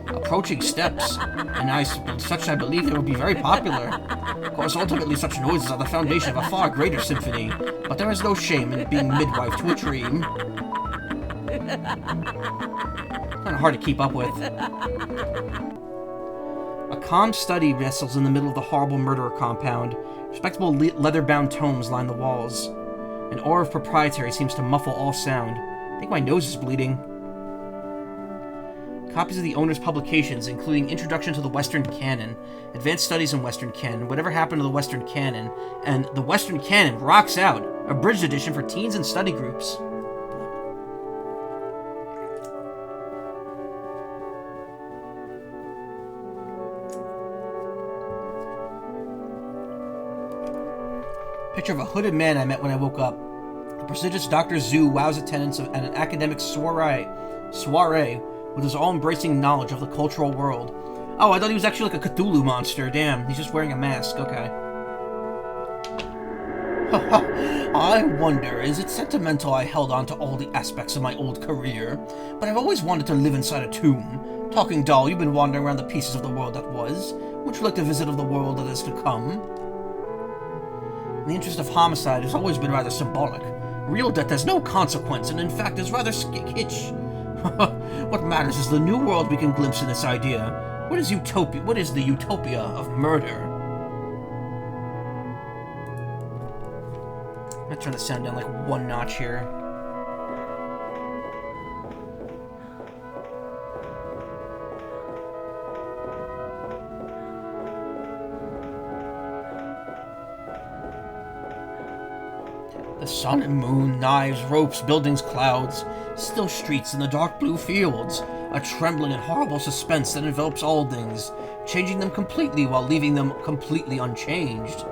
Approaching steps, and I believe they would be very popular. Of course, ultimately such noises are the foundation of a far greater symphony, but there is no shame in being midwife to a dream. Kind of hard to keep up with. A calm study nestles in the middle of the horrible murderer compound. Respectable leather-bound tomes line the walls. An aura of proprietary seems to muffle all sound. I think my nose is bleeding. Copies of the owner's publications, including Introduction to the Western Canon, Advanced Studies in Western Canon, Whatever Happened to the Western Canon, and The Western Canon Rocks Out, a abridged edition for teens and study groups. Picture of a hooded man I met when I woke up. The prestigious Dr. Zhu wows attendants at an academic soiree with his all-embracing knowledge of the cultural world. Oh, I thought he was actually like a Cthulhu monster. Damn, he's just wearing a mask. Okay. I wonder, is it sentimental I held on to all the aspects of my old career? But I've always wanted to live inside a tomb. Talking doll, you've been wandering around the pieces of the world that was. Would you like to visit of the world that is to come? The interest of homicide has always been rather symbolic. Real death has no consequence, and in fact is rather kitsch. What matters is the new world we can glimpse in this idea. What is utopia? What is the utopia of murder? I'm gonna turn the sound down like one notch here. The sun and moon, knives, ropes, buildings, clouds, still streets in the dark blue fields, a trembling and horrible suspense that envelops all things, changing them completely while leaving them completely unchanged.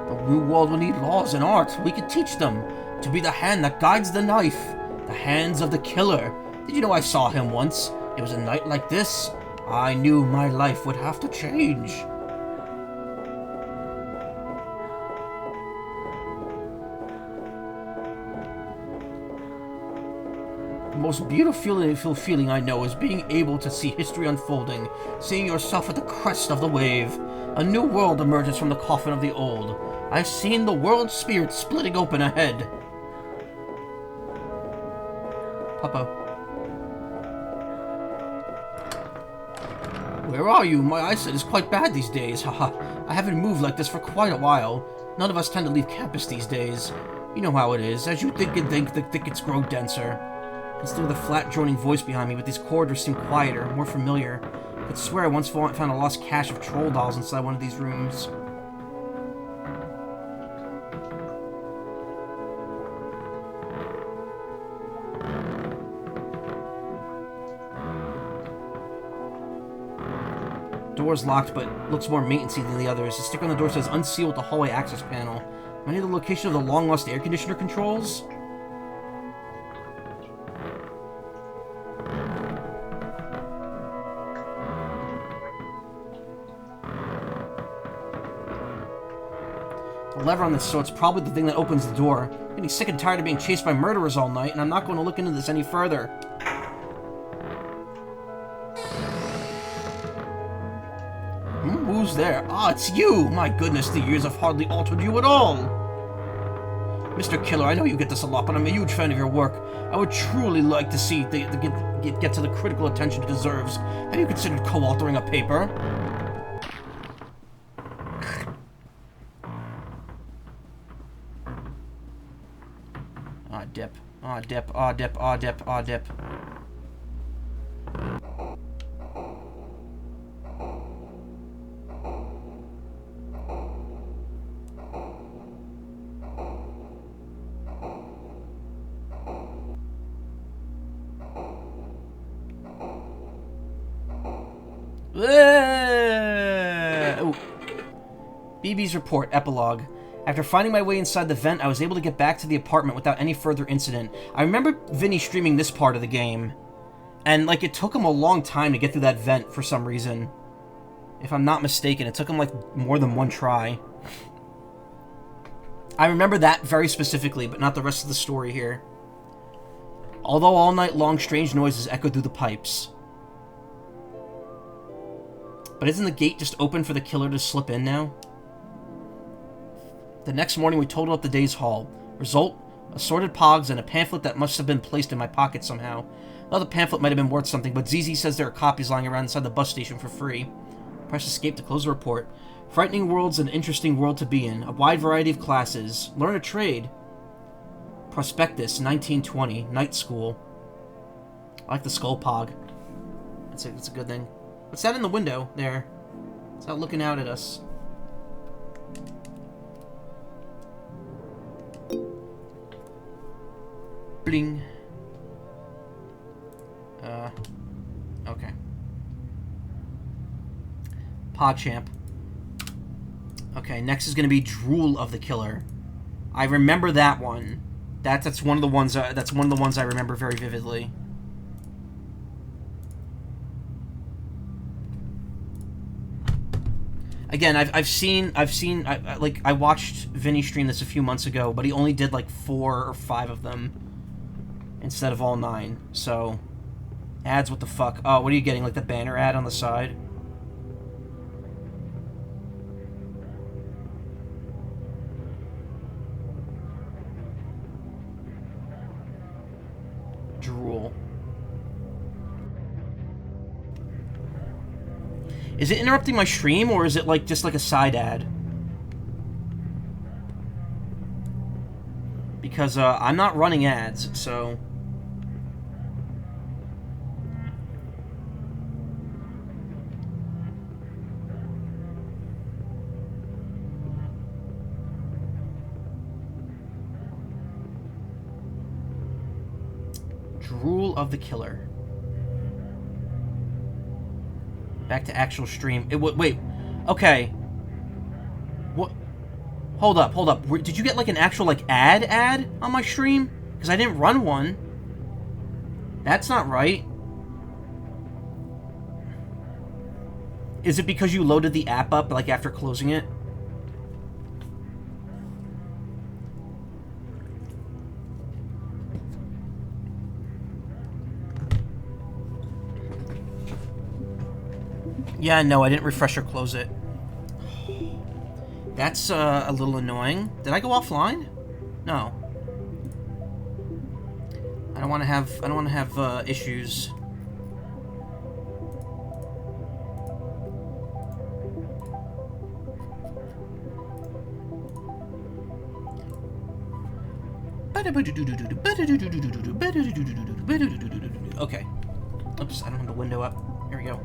The new world will need laws and art. We can teach them to be the hand that guides the knife, the hands of the killer. Did you know I saw him once? It was a night like this. I knew my life would have to change. The most beautiful feeling I know is being able to see history unfolding, seeing yourself at the crest of the wave. A new world emerges from the coffin of the old. I've seen the world spirit splitting open ahead. Papa. Where are you? My eyesight is quite bad these days. Haha. I haven't moved like this for quite a while. None of us tend to leave campus these days. You know how it is. As you think and think, the thickets grow denser. Instead of the flat, droning voice behind me, but these corridors seem quieter, more familiar. I could swear I once found a lost cache of troll dolls inside one of these rooms. Door's locked, but looks more maintenance-y than the others. The sticker on the door says unseal with the hallway access panel. Am I near the location of the long-lost air conditioner controls? The lever on this sword's probably the thing that opens the door. I'm getting sick and tired of being chased by murderers all night, and I'm not going to look into this any further. Who's there? Ah, it's you! My goodness, the years have hardly altered you at all! Mr. Killer, I know you get this a lot, but I'm a huge fan of your work. I would truly like to see it get to the critical attention it deserves. Have you considered co-authoring a paper? Ah, dip. Ah, dip. Ah, dip. Ah, dip. Ah, dip. Ooh. BB's report, epilogue. After finding my way inside the vent, I was able to get back to the apartment without any further incident. I remember Vinny streaming this part of the game, and, like, it took him a long time to get through that vent for some reason. If I'm not mistaken, it took him, like, more than one try. I remember that very specifically, but not the rest of the story here. Although all night long, strange noises echoed through the pipes. But isn't the gate just open for the killer to slip in now? The next morning, we totaled up the day's haul. Result, assorted pogs and a pamphlet that must have been placed in my pocket somehow. Well, the pamphlet might have been worth something, but ZZ says there are copies lying around inside the bus station for free. Press escape to close the report. Frightening world's an interesting world to be in. A wide variety of classes. Learn a trade. Prospectus, 1920. Night school. I like the skull pog. That's a good thing. What's that in the window there? It's out looking out at us. Bling. Okay. PogChamp. Okay, next is going to be Drool of the Killer. I remember that one. That's one of the ones. That's one of the ones I remember very vividly. Again, I watched Vinny stream this a few months ago, but he only did like 4 or 5 of them instead of all 9. So, ads, what the fuck? Oh, what are you getting? Like the banner ad on the side? Drool. Is it interrupting my stream, or is it like just like a side ad? Because I'm not running ads, so... Drool of the Killer. Back to actual stream. Wait. Okay. What? Hold up. Did you get like an actual like ad on my stream? Because I didn't run one. That's not right. Is it because you loaded the app up like after closing it? Yeah, no, I didn't refresh or close it. That's a little annoying. Did I go offline? No. I don't want to have issues. Okay. Oops, I don't have the window up. Here we go.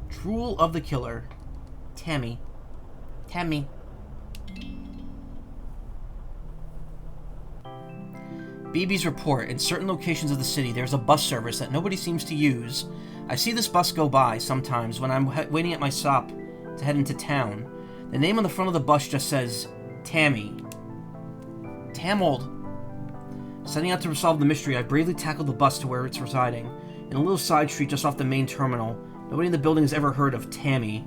Drool of the Killer. Tammy. BB's report. In certain locations of the city, there's a bus service that nobody seems to use. I see this bus go by sometimes when I'm waiting at my stop to head into town. The name on the front of the bus just says Tammy. Tamold. Setting out to resolve the mystery, I bravely tackled the bus to where it's residing. In a little side street just off the main terminal. Nobody in the building has ever heard of Tammy.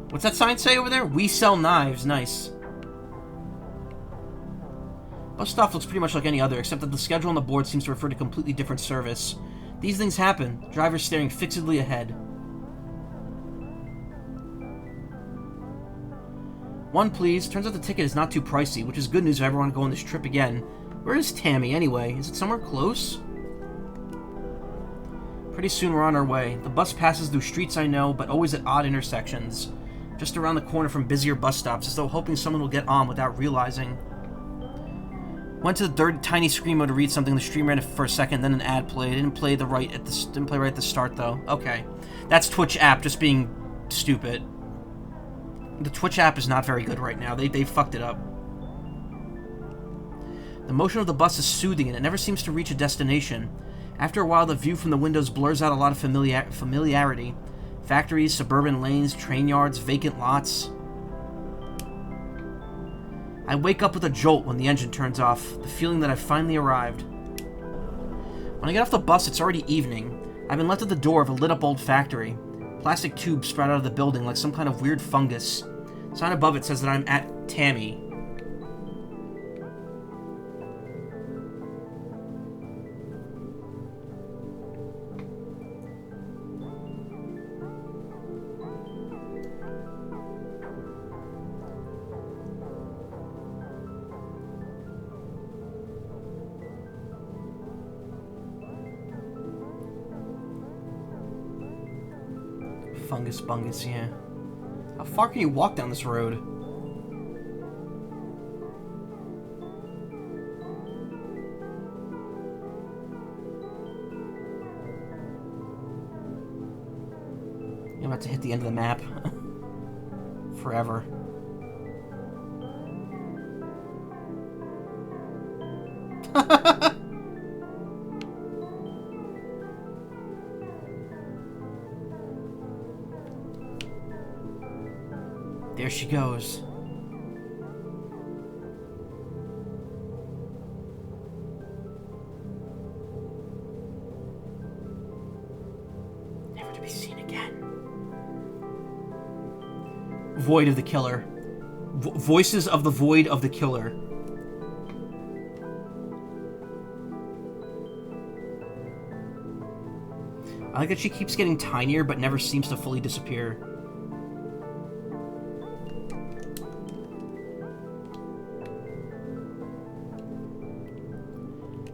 What's that sign say over there? We sell knives. Nice. Bus stop looks pretty much like any other, except that the schedule on the board seems to refer to a completely different service. These things happen. Drivers staring fixedly ahead. One, please. Turns out the ticket is not too pricey, which is good news if I ever want to go on this trip again. Where is Tammy, anyway? Is it somewhere close? Pretty soon we're on our way. The bus passes through streets I know, but always at odd intersections. Just around the corner from busier bus stops, as though hoping someone will get on without realizing. Went to the third tiny screen mode to read something. The stream ran for a second, then an ad played. Didn't play right at the start though. Okay, that's Twitch app just being stupid. The Twitch app is not very good right now. They fucked it up. The motion of the bus is soothing, and it never seems to reach a destination. After a while, the view from the windows blurs out a lot of familiarity. Factories, suburban lanes, train yards, vacant lots. I wake up with a jolt when the engine turns off, the feeling that I've finally arrived. When I get off the bus, it's already evening. I've been left at the door of a lit-up old factory. Plastic tubes sprout out of the building like some kind of weird fungus. The sign above it says that I'm at Tammy. Fungus bungus, yeah. How far can you walk down this road? You're about to hit the end of the map. Forever. There she goes. Never to be seen again. Void of the Killer. Voices of the Void of the Killer. I like that she keeps getting tinier but never seems to fully disappear.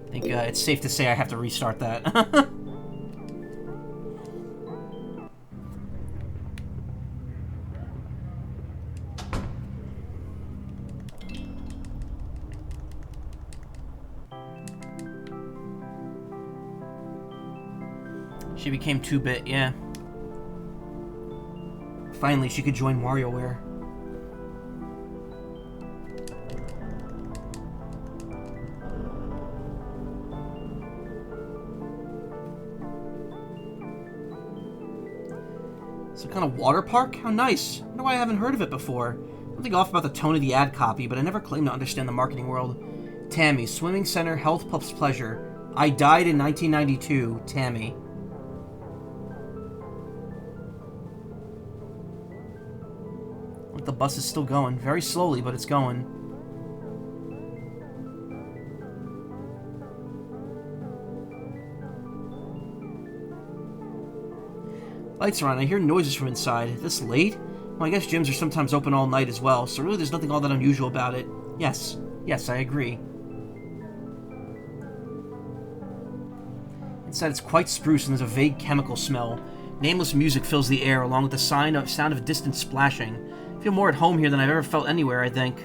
I think it's safe to say I have to restart that. She became 2-bit, yeah. Finally, she could join WarioWare. Some kind of water park? How nice. I wonder why I haven't heard of it before. Something off about the tone of the ad copy, but I never claimed to understand the marketing world. Tammy, Swimming Center, Health Plus Pleasure. I died in 1992. Tammy. Look, the bus is still going. Very slowly, but it's going. Lights are on. I hear noises from inside. This late? Well, I guess gyms are sometimes open all night as well, so really there's nothing all that unusual about it. Yes. Yes, I agree. Inside it's quite spruce and there's a vague chemical smell. Nameless music fills the air, along with the sound of distant splashing. I feel more at home here than I've ever felt anywhere, I think.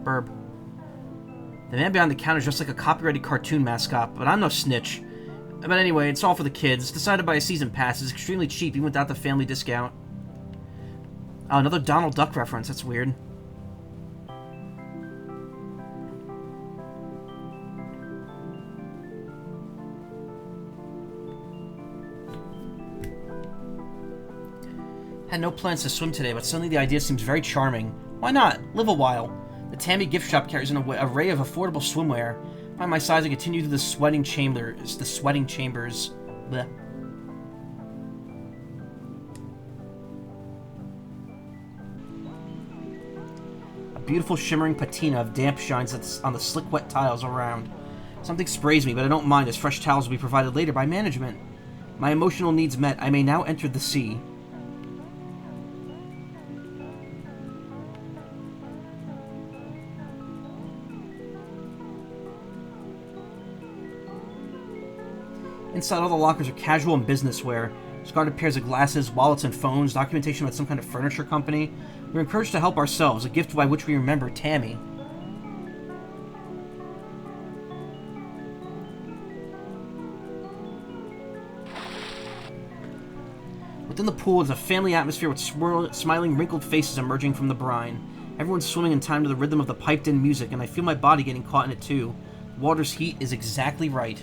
Burb. The man behind the counter is just like a copyrighted cartoon mascot, but I'm no snitch. But anyway, it's all for the kids. Decided by a season pass. It's extremely cheap, even without the family discount. Oh, another Donald Duck reference. That's weird. Had no plans to swim today, but suddenly the idea seems very charming. Why not? Live a while. The Tammy gift shop carries an array of affordable swimwear. Find my size and continue to the sweating chambers. Blech. A beautiful shimmering patina of damp shines on the slick wet tiles around. Something sprays me, but I don't mind as fresh towels will be provided later by management. My emotional needs met, I may now enter the sea. Inside all the lockers are casual and business wear. Discarded pairs of glasses, wallets and phones, documentation about some kind of furniture company. We're encouraged to help ourselves, a gift by which we remember Tammy. Within the pool is a family atmosphere with smiling, wrinkled faces emerging from the brine. Everyone's swimming in time to the rhythm of the piped-in music, and I feel my body getting caught in it too. The water's heat is exactly right.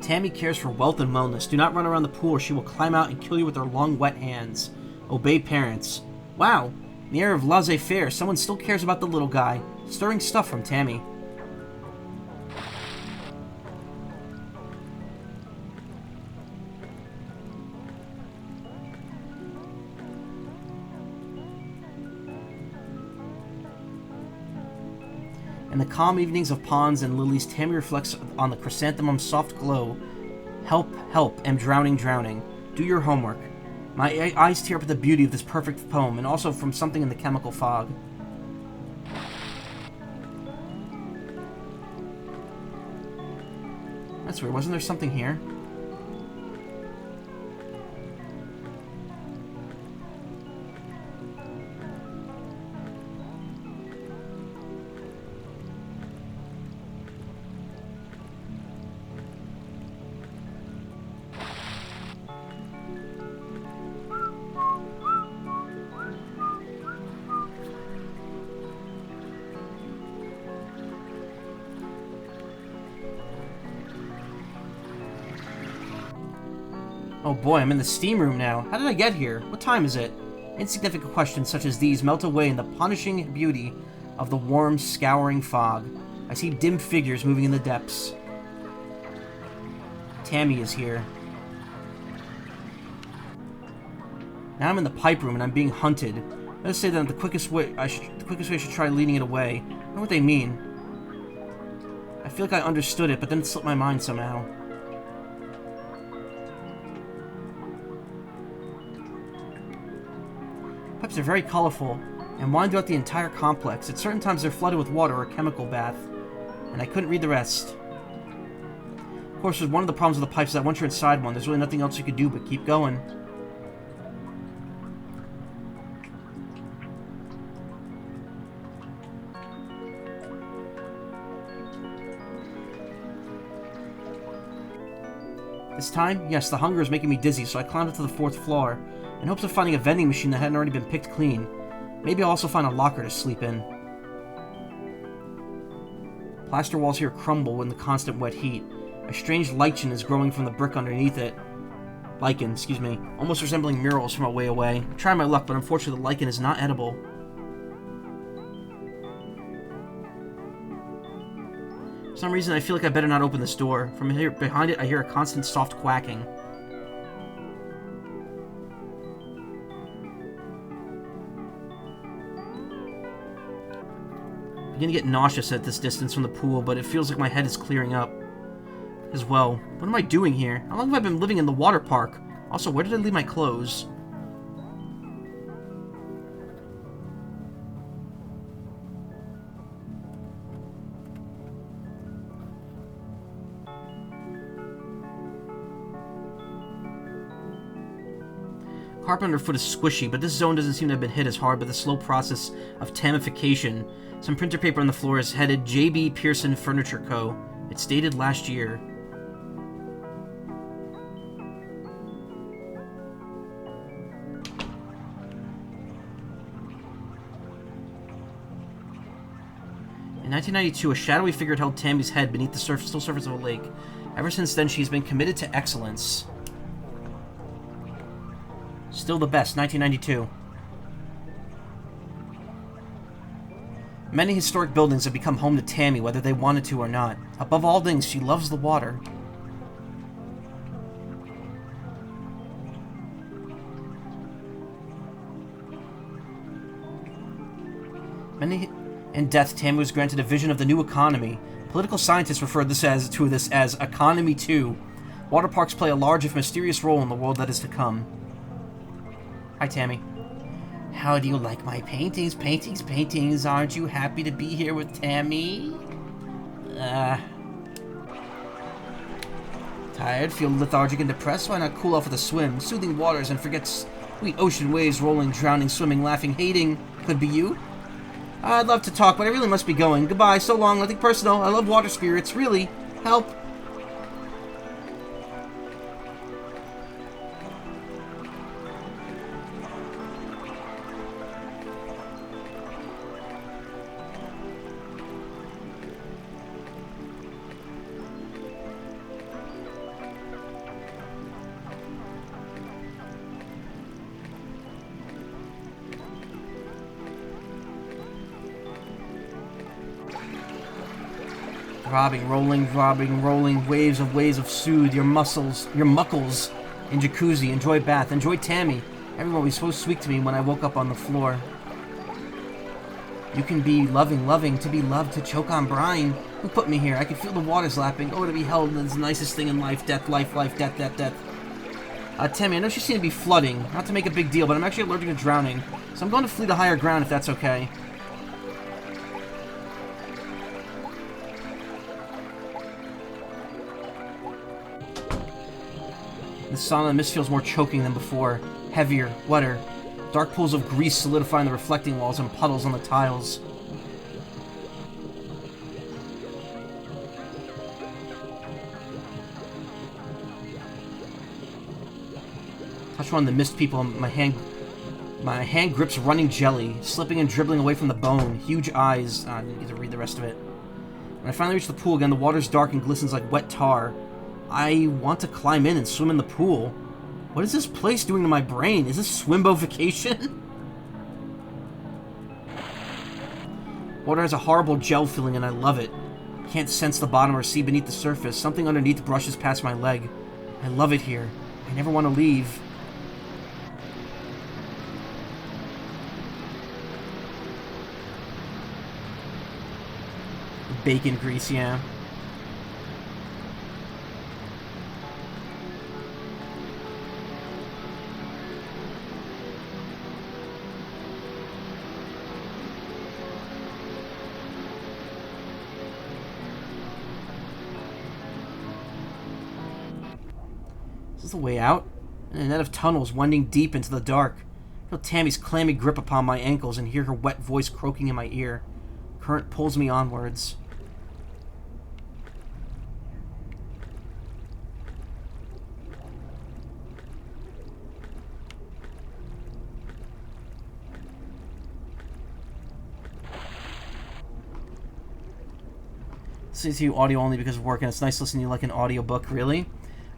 Tammy cares for wealth and wellness. Do not run around the pool or she will climb out and kill you with her long, wet hands. Obey parents. Wow, in the air of laissez-faire, someone still cares about the little guy. Stirring stuff from Tammy. In the calm evenings of ponds and lilies, Tammy reflects on the chrysanthemum's soft glow. Help, help, am drowning, drowning. Do your homework. My eyes tear up at the beauty of this perfect poem, and also from something in the chemical fog. That's weird, wasn't there something here? Oh boy, I'm in the steam room now. How did I get here? What time is it? Insignificant questions such as these melt away in the punishing beauty of the warm, scouring fog. I see dim figures moving in the depths. Tammy is here. Now I'm in the pipe room and I'm being hunted. Let's say that the quickest way I should try leading it away. I don't know what they mean. I feel like I understood it, but then it slipped my mind somehow. Pipes are very colorful and wind throughout the entire complex. At certain times they're flooded with water or a chemical bath, and I couldn't read the rest. Of course, one of the problems with the pipes is that once you're inside one, there's really nothing else you could do but keep going. This time, yes, the hunger is making me dizzy, so I climbed up to the 4th floor, in hopes of finding a vending machine that hadn't already been picked clean. Maybe I'll also find a locker to sleep in. Plaster walls here crumble in the constant wet heat. A strange lichen is growing from the brick underneath it. Lichen, excuse me, almost resembling murals from a way away. I tried my luck, but unfortunately the lichen is not edible. For some reason, I feel like I better not open this door. From here, behind it, I hear a constant soft quacking. I begin to get nauseous at this distance from the pool, but it feels like my head is clearing up. As well. What am I doing here? How long have I been living in the water park? Also, where did I leave my clothes? Carpet underfoot is squishy, but this zone doesn't seem to have been hit as hard by the slow process of tamification. Some printer paper on the floor is headed J.B. Pearson Furniture Co. It's dated last year. In 1992, a shadowy figure held Tammy's head beneath the still surface of a lake. Ever since then, she's been committed to excellence. Still the best, 1992. Many historic buildings have become home to Tammy, whether they wanted to or not. Above all things, she loves the water. In death, Tammy was granted a vision of the new economy. Political scientists refer to this as Economy 2. Water parks play a large if mysterious role in the world that is to come. Hi, Tammy. How do you like my paintings? Paintings. Aren't you happy to be here with Tammy? Tired? Feel lethargic and depressed? Why not cool off with a swim? Soothing waters and forget sweet ocean waves rolling, drowning, swimming, laughing, hating. Could be you? I'd love to talk, but I really must be going. Goodbye, so long, nothing personal. I love water spirits, really. Help. Rolling, waves of soothe your muscles, your muckles. In jacuzzi, enjoy bath, enjoy Tammy. Everyone was so sweet to me when I woke up on the floor. You can be loving, to be loved, to choke on brine. Who put me here? I can feel the waters lapping. Oh, to be held is the nicest thing in life. Death, life, death. Tammy, I know she seemed to be flooding. Not to make a big deal, but I'm actually allergic to drowning. So I'm going to flee to higher ground if that's okay. The sauna and mist feels more choking than before. Heavier, wetter. Dark pools of grease solidifying the reflecting walls and puddles on the tiles. Touch one of the mist people and my hand grips running jelly, slipping and dribbling away from the bone. Huge eyes. I didn't get to read the rest of it. When I finally reach the pool again, the water's dark and glistens like wet tar. I want to climb in and swim in the pool. What is this place doing to my brain? Is this Swimbo vacation? Water has a horrible gel feeling and I love it. Can't sense the bottom or see beneath the surface. Something underneath brushes past my leg. I love it here. I never want to leave. Bacon grease, yeah. Is this the way out? In a net of tunnels winding deep into the dark. I feel Tammy's clammy grip upon my ankles and hear her wet voice croaking in my ear. Current pulls me onwards. Listening to you audio only because of work, and it's nice listening to you like an audiobook, really?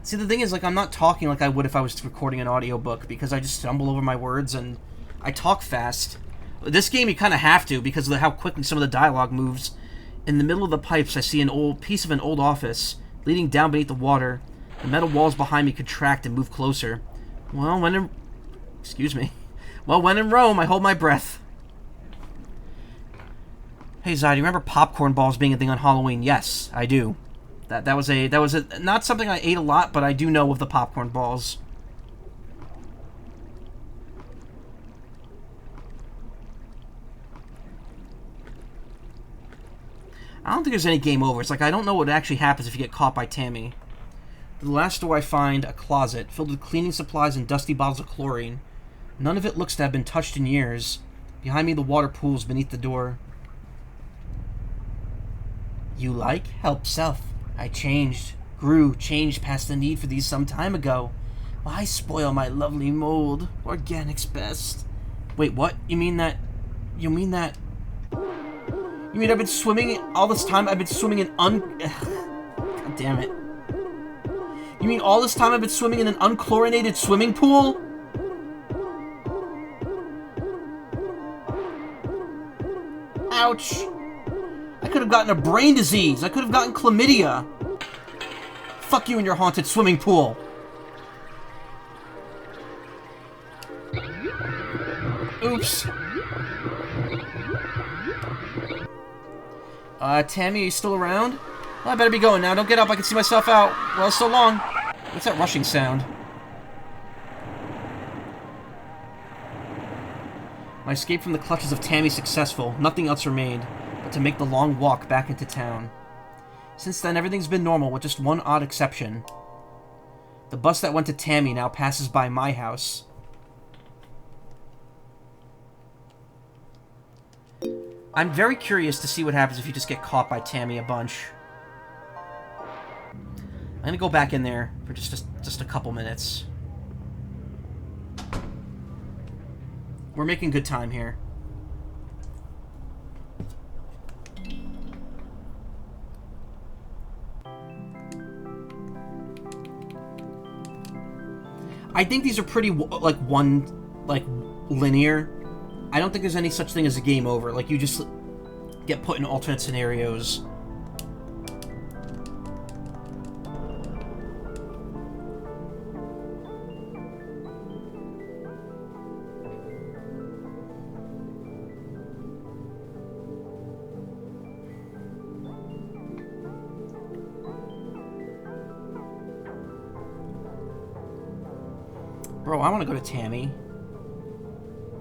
See, the thing is, like, I'm not talking like I would if I was recording an audiobook, because I just stumble over my words, and I talk fast. This game, you kind of have to, because of how quickly some of the dialogue moves. In the middle of the pipes, I see an old piece of an old office, leading down beneath the water. The metal walls behind me contract and move closer. Well, when in... Excuse me. Well, when in Rome, I hold my breath. Hey, Zai, do you remember popcorn balls being a thing on Halloween? Yes, I do. That was not something I ate a lot, but I do know of the popcorn balls. I don't think there's any game over. It's like I don't know what actually happens if you get caught by Tammy. The last door I find a closet filled with cleaning supplies and dusty bottles of chlorine. None of it looks to have been touched in years. Behind me, the water pools beneath the door. You like? Help self. I changed past the need for these some time ago. Why spoil my lovely mold? Organic's best. Wait, what? You mean I've been swimming all this time? I've been swimming in God damn it. You mean all this time I've been swimming in an unchlorinated swimming pool? Ouch. I could have gotten a brain disease. I could have gotten chlamydia. Fuck you and your haunted swimming pool. Oops. Tammy, are you still around? Well, I better be going now. Don't get up. I can see myself out. Well, so long. What's that rushing sound? My escape from the clutches of Tammy successful. Nothing else remained but to make the long walk back into town. Since then, everything's been normal, with just one odd exception. The bus that went to Tammy now passes by my house. I'm very curious to see what happens if you just get caught by Tammy a bunch. I'm gonna go back in there for just a couple minutes. We're making good time here. I think these are pretty, linear. I don't think there's any such thing as a game over. Like, you just get put in alternate scenarios. Bro, I want to go to Tammy.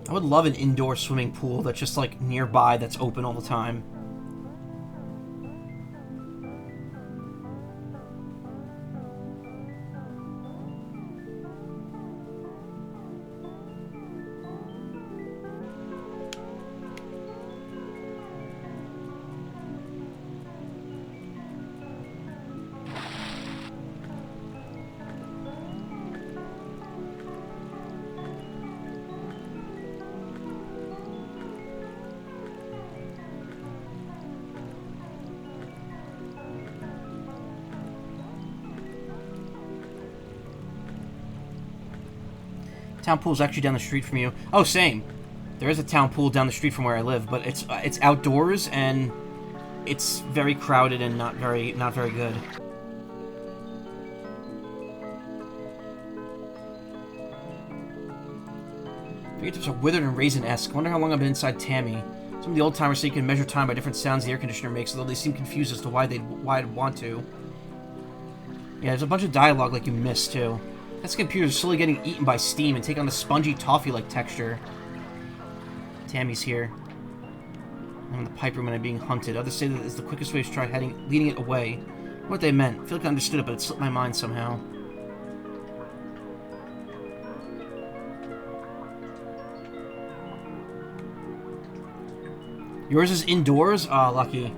I would love an indoor swimming pool that's just, like, nearby that's open all the time. Town pool's actually down the street from you. Oh, same. There is a town pool down the street from where I live, but it's outdoors and it's very crowded and not very good. Fingertips are withered and raisin-esque. Wonder how long I've been inside Tammy. Some of the old-timers say you can measure time by different sounds the air conditioner makes, although they seem confused as to why I'd want to. Yeah, there's a bunch of dialogue like you missed, too. That computer's slowly getting eaten by steam and take on the spongy, toffee-like texture. Tammy's here. I'm in the pipe room and I'm being hunted. Others say that it's the quickest way to try leading it away. What they meant. I feel like I understood it, but it slipped my mind somehow. Yours is indoors? Ah, lucky.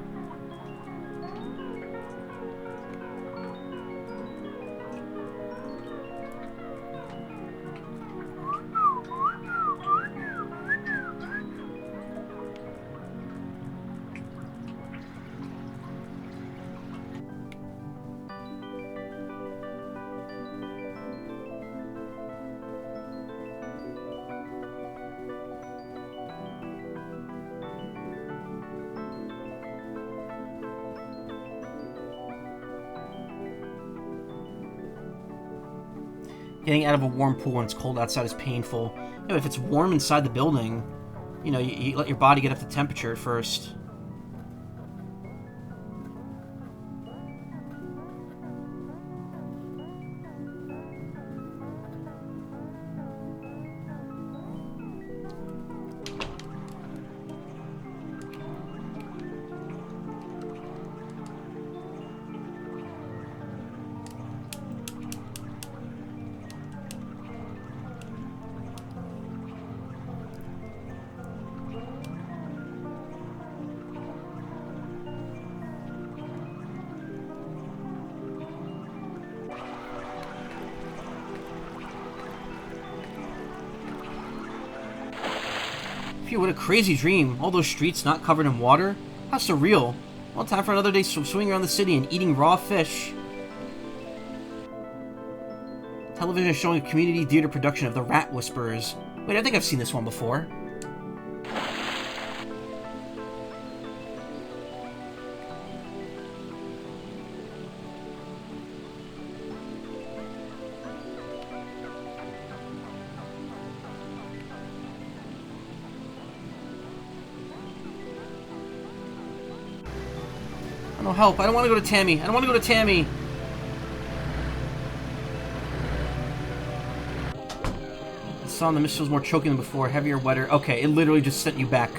Getting out of a warm pool when it's cold outside is painful. You know, if it's warm inside the building, you know, you let your body get up to temperature first. Phew, what a crazy dream. All those streets not covered in water? How surreal. Well, time for another day swimming around the city and eating raw fish. Television is showing a community theater production of The Rat Whisperers. Wait, I think I've seen this one before. No help. I don't want to go to Tammy. I don't want to go to Tammy. The song, the mist was more choking than before, heavier, wetter. Okay, it literally just sent you back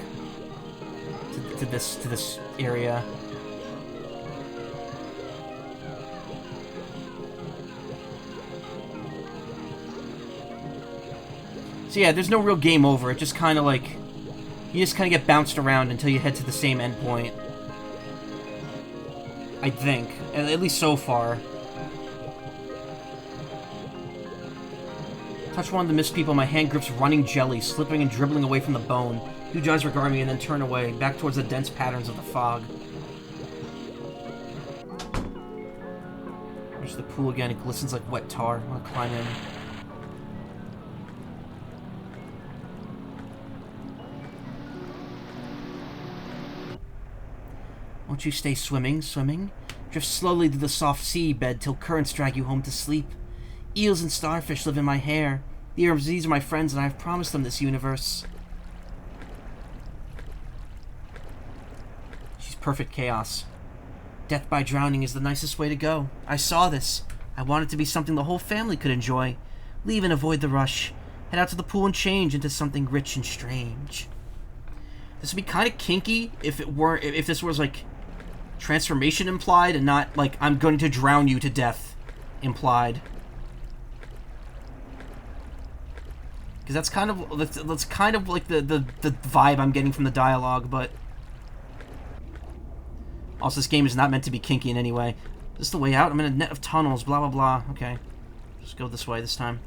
to this area. So yeah, there's no real game over. It just kind of like you just kind of get bounced around until you head to the same endpoint. I think. At least so far. Touch one of the mist people, my hand grips running jelly, slipping and dribbling away from the bone. Huge eyes regard me and then turn away, back towards the dense patterns of the fog. There's the pool again, it glistens like wet tar. I want to climb in. Won't you stay swimming? Drift slowly to the soft sea bed till currents drag you home to sleep. Eels and starfish live in my hair. These are my friends and I have promised them this universe. She's perfect chaos. Death by drowning is the nicest way to go. I saw this. I want it to be something the whole family could enjoy. Leave and avoid the rush. Head out to the pool and change into something rich and strange. This would be kind of kinky if this was like transformation implied and not like I'm going to drown you to death implied. Because that's kind of like the vibe I'm getting from the dialogue, but also this game is not meant to be kinky in any way. Is this the way out? I'm in a net of tunnels, blah blah blah. Okay. Just go this way this time.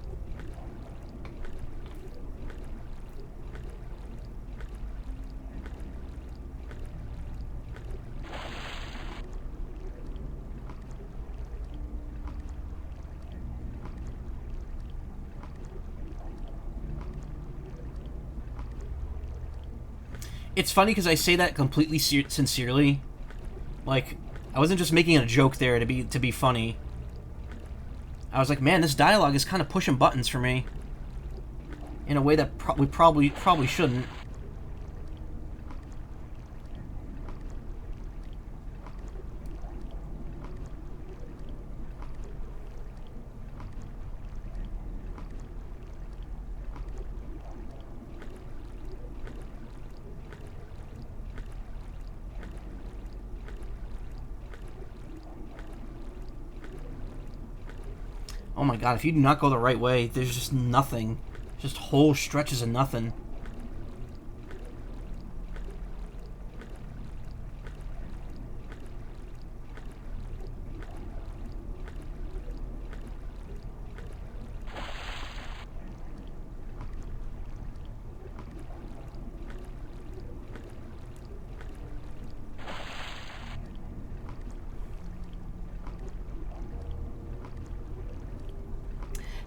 It's funny because I say that completely sincerely. Like, I wasn't just making a joke there to be funny. I was like, man, this dialogue is kind of pushing buttons for me. In a way that we probably shouldn't. Oh my god, if you do not go the right way, there's just nothing. Just whole stretches of nothing.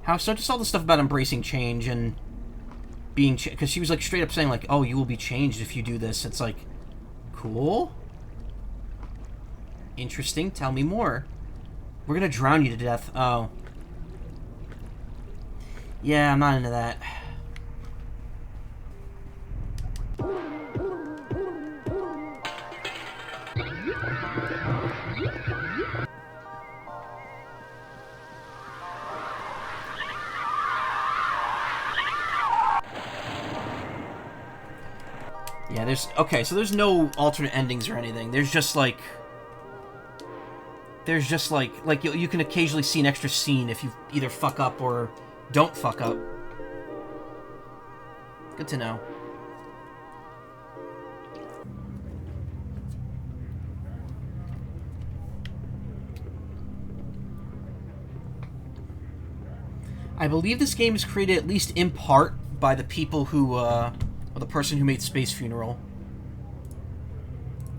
How so? Just all the stuff about embracing change and being, because she was like straight up saying like, "Oh, you will be changed if you do this." It's like, cool, interesting. Tell me more. We're gonna drown you to death. Oh, yeah, I'm not into that. Yeah, okay, so there's no alternate endings or anything. There's just like you can occasionally see an extra scene if you either fuck up or don't fuck up. Good to know. I believe this game is created at least in part by the people who, or the person who made Space Funeral.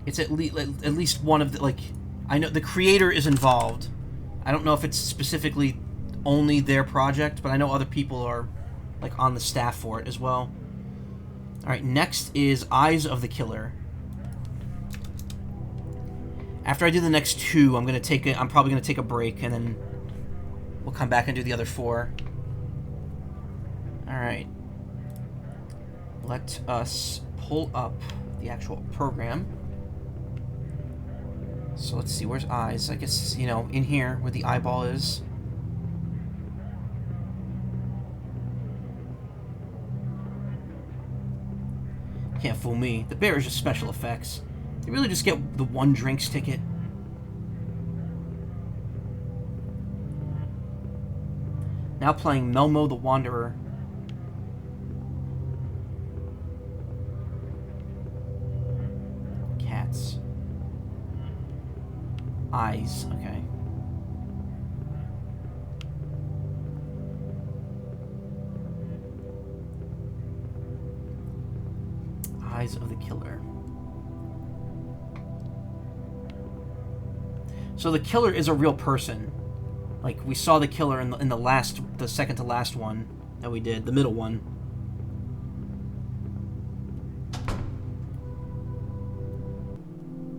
It's at least one of the, like, I know the creator is involved. I don't know if it's specifically only their project, but I know other people are, like, on the staff for it as well. Alright, next is Eyes of the Killer. After I do the next two, I'm probably gonna take a break, and then we'll come back and do the other four. Alright. Let us pull up the actual program. So let's see, where's Eyes? I guess, you know, in here, where the eyeball is. Can't fool me. The bear is just special effects. They really just get the one drinks ticket. Now playing Melmo the Wanderer. Cats. Eyes, okay. Eyes of the Killer. So the killer is a real person. Like, we saw the killer in the second to last one that we did, the middle one.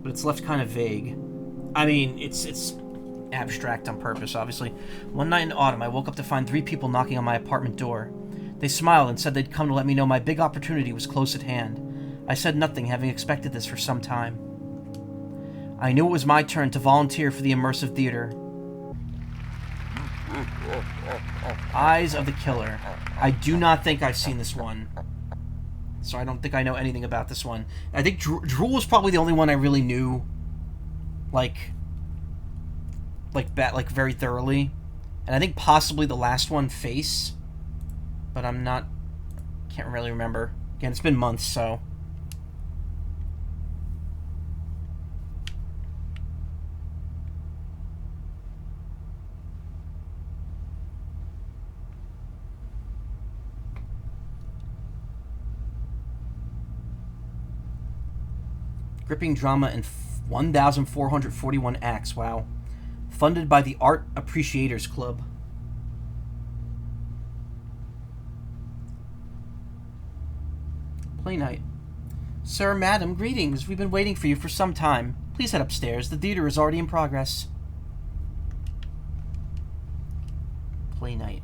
But it's left kind of vague. I mean, it's abstract on purpose, obviously. One night in autumn, I woke up to find 3 people knocking on my apartment door. They smiled and said they'd come to let me know my big opportunity was close at hand. I said nothing, having expected this for some time. I knew it was my turn to volunteer for the immersive theater. Eyes of the Killer. I do not think I've seen this one. So I don't think I know anything about this one. I think Drool was probably the only one I really knew, like very thoroughly. And I think possibly the last one, Face. But can't really remember. Again, it's been months, so... Gripping drama in 1,441 acts, wow. Funded by the Art Appreciators Club. Play night. Sir, madam, greetings. We've been waiting for you for some time. Please head upstairs. The theater is already in progress. Play night.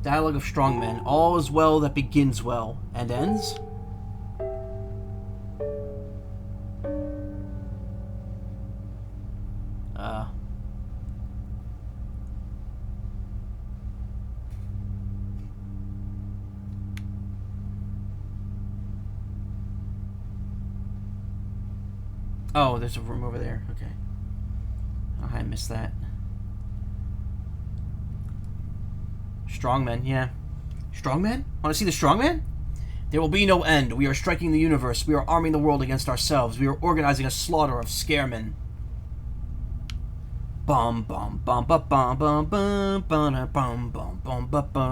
Dialogue of strongmen. All is well that begins well and ends. Oh, there's a room over there. Okay. Oh, I missed that. Strongmen, yeah. Strongmen? Want to see the strongman? There will be no end. We are striking the universe. We are arming the world against ourselves. We are organizing a slaughter of scaremen. Bum bum bum bum bum bum bum bum bum bum bum bum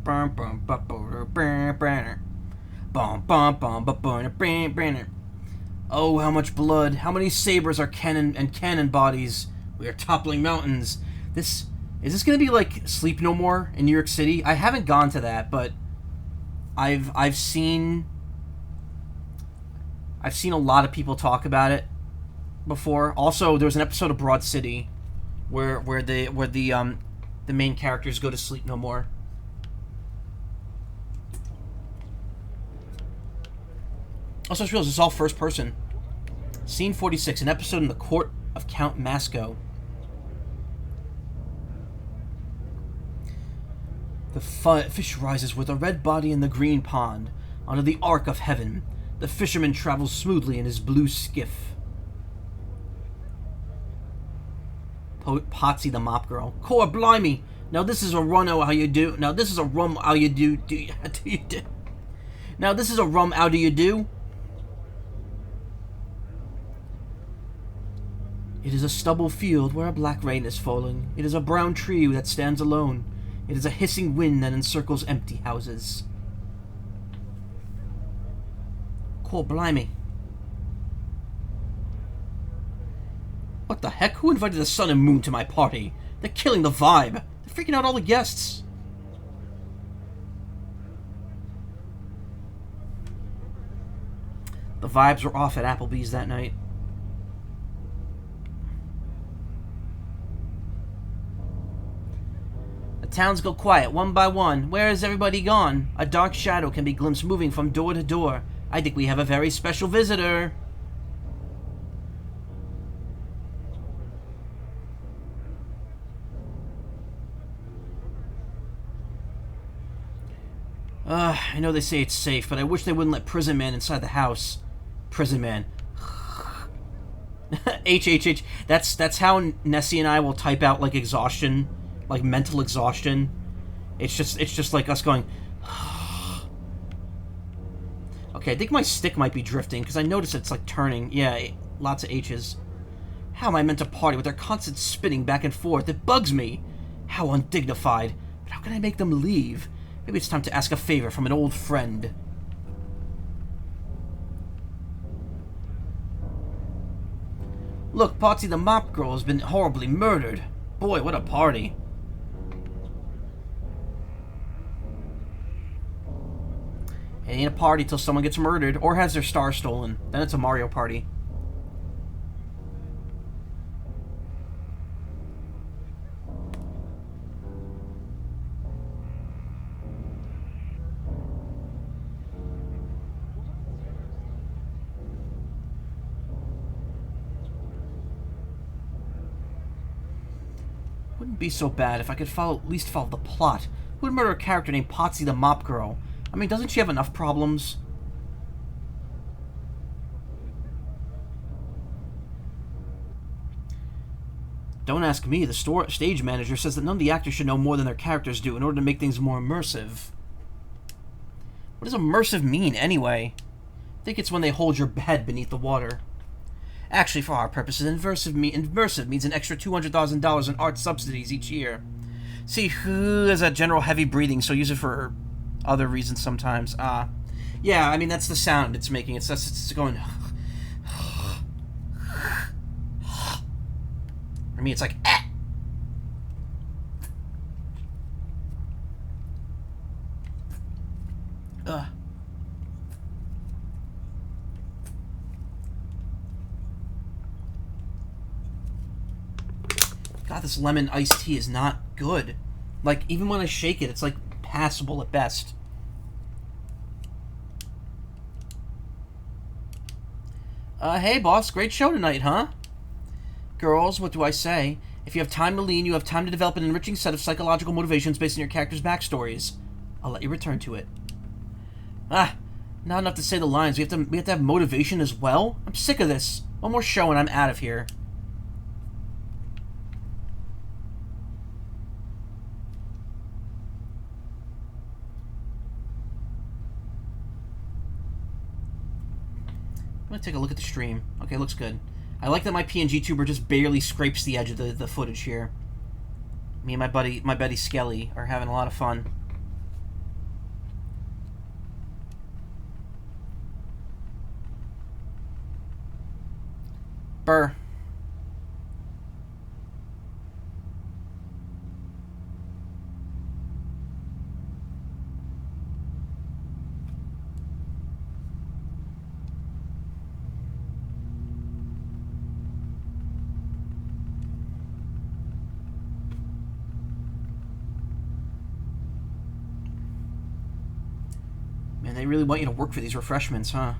bum bum bum. Oh, how much blood! How many sabers are cannon bodies? We are toppling mountains. Is this gonna be like Sleep No More in New York City? I haven't gone to that, but I've seen a lot of people talk about it before. Also, there was an episode of Broad City where the main characters go to Sleep No More. Also, I just realized it's all first person. Scene 46, an episode in the court of Count Masco. The fish rises with a red body in the green pond. Onto the arc of heaven. The fisherman travels smoothly in his blue skiff. Potsy the mop girl. Core blimey! Now this is a run how you do. Now this is a rum how you do. Now this is a rum how do you do? It is a stubble field where a black rain is falling. It is a brown tree that stands alone. It is a hissing wind that encircles empty houses. Core blimey. What the heck? Who invited the sun and moon to my party? They're killing the vibe. They're freaking out all the guests. The vibes were off at Applebee's that night. The towns go quiet one by one. Where is everybody gone? A dark shadow can be glimpsed moving from door to door. I think we have a very special visitor. I know they say it's safe, but I wish they wouldn't let Prison Man inside the house. Prison Man. H. That's how Nessie and I will type out, like, exhaustion. Like, mental exhaustion. It's just like us going... Okay, I think my stick might be drifting, because I notice it's, like, turning. Yeah, lots of H's. How am I meant to party with their constant spinning back and forth? It bugs me. How undignified. But how can I make them leave? Maybe it's time to ask a favor from an old friend. Look, Potsy the mop girl has been horribly murdered. Boy, what a party. It ain't a party till someone gets murdered or has their star stolen. Then it's a Mario Party. Wouldn't be so bad if I could at least follow the plot. Who would murder a character named Potsy the Mop Girl? I mean, doesn't she have enough problems? Don't ask me. The stage manager says that none of the actors should know more than their characters do in order to make things more immersive. What does immersive mean, anyway? I think it's when they hold your head beneath the water. Actually, for our purposes, immersive means an extra $200,000 in art subsidies each year. See, who has that general heavy breathing, so use it for other reasons sometimes. Yeah, I mean, that's the sound it's making. It's going... For me, it's like... Ugh. God, this lemon iced tea is not good. Like, even when I shake it, it's like passable at best. Hey boss, great show tonight, huh? Girls, what do I say? If you have time to lean, you have time to develop an enriching set of psychological motivations based on your characters' backstories. I'll let you return to it. Not enough to say the lines. We have to have motivation as well? I'm sick of this. One more show and I'm out of here. I'm gonna take a look at the stream. Okay, looks good. I like that my PNG tuber just barely scrapes the edge of the footage here. Me and my buddy Skelly are having a lot of fun. Burr. Man, they really want you to work for these refreshments, huh?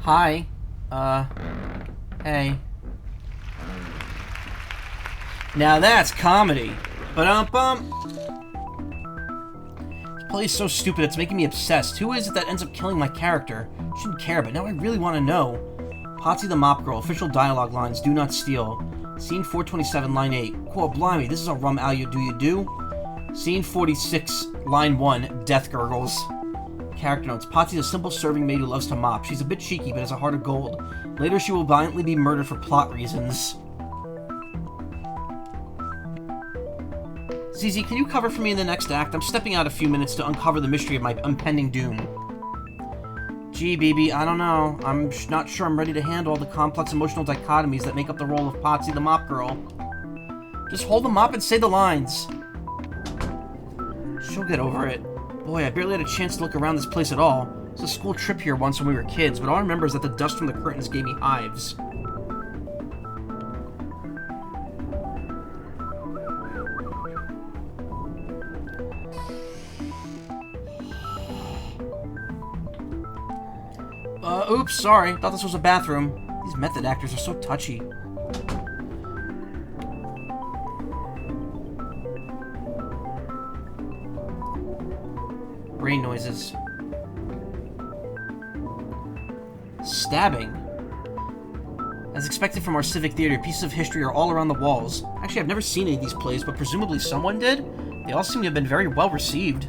Hi. Hey. Now that's comedy. Ba-dum-bum. This play is so stupid, it's making me obsessed. Who is it that ends up killing my character? I shouldn't care, but now I really want to know. Potsy the Mop Girl, official dialogue lines, do not steal. Scene 427, line 8. Quote, blimey, this is a rum al you do? Scene 46, line 1, death gurgles. Character notes. Potsy's a simple serving maid who loves to mop. She's a bit cheeky, but has a heart of gold. Later, she will violently be murdered for plot reasons. ZZ, can you cover for me in the next act? I'm stepping out a few minutes to uncover the mystery of my impending doom. Gee, BB, I don't know. I'm not sure I'm ready to handle all the complex emotional dichotomies that make up the role of Potsy the Mop Girl. Just hold the mop and say the lines. She'll get over it. Boy, I barely had a chance to look around this place at all. It was a school trip here once when we were kids, but all I remember is that the dust from the curtains gave me hives. Oops, sorry. Thought this was a bathroom. These method actors are so touchy. Brain noises. Stabbing. As expected from our civic theater, pieces of history are all around the walls. Actually, I've never seen any of these plays, but presumably someone did. They all seem to have been very well received.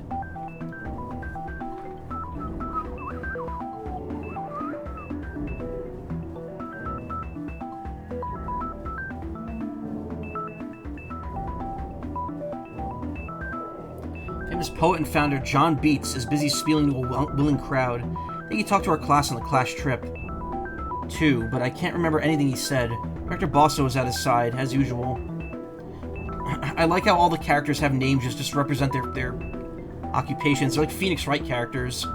Poet and founder John Beats is busy spieling to a willing crowd. I think he talked to our class on the class trip, too, but I can't remember anything he said. Director Bosso is at his side, as usual. I like how all the characters have names just to represent their occupations. They're like Phoenix Wright characters.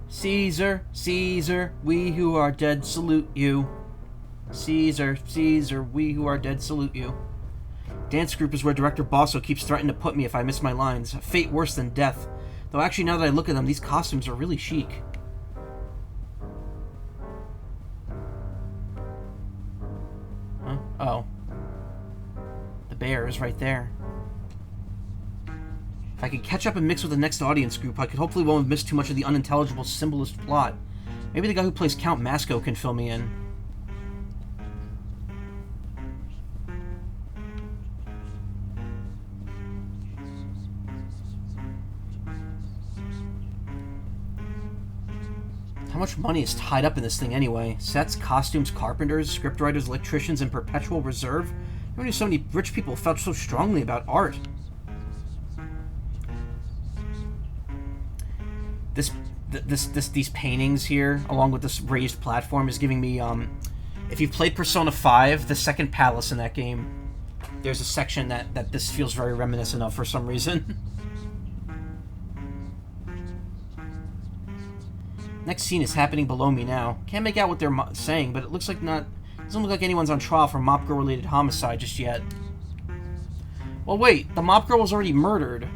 Caesar, Caesar, we who are dead salute you. Caesar, Caesar, we who are dead salute you. Dance group is where Director Bosso keeps threatening to put me if I miss my lines. A fate worse than death. Though actually, now that I look at them, these costumes are really chic. Huh? Oh. The bear is right there. If I could catch up and mix with the next audience group, I could hopefully won't miss too much of the unintelligible symbolist plot. Maybe the guy who plays Count Masco can fill me in. How much money is tied up in this thing anyway? Sets, costumes, carpenters, scriptwriters, electricians, and perpetual reserve? Never knew so many rich people felt so strongly about art. These paintings here, along with this raised platform, is giving me, if you've played Persona 5, the second palace in that game, there's a section that this feels very reminiscent of for some reason. Next scene is happening below me now. Can't make out what they're saying, but it looks like doesn't look like anyone's on trial for Mop Girl-related homicide just yet. Well, wait, the Mop Girl was already murdered.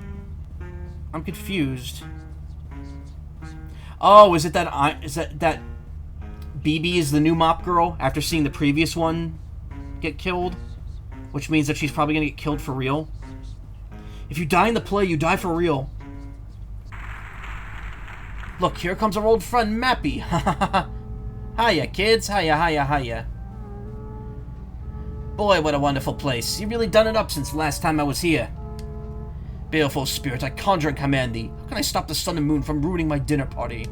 I'm confused. Oh, is it that BB is the new Mop Girl after seeing the previous one get killed? Which means that she's probably gonna get killed for real. If you die in the play, you die for real. Look, here comes our old friend Mappy. Hiya, kids. Hiya. Boy, what a wonderful place. You really done it up since the last time I was here. Baleful spirit, I conjure and command thee. How can I stop the sun and moon from ruining my dinner party?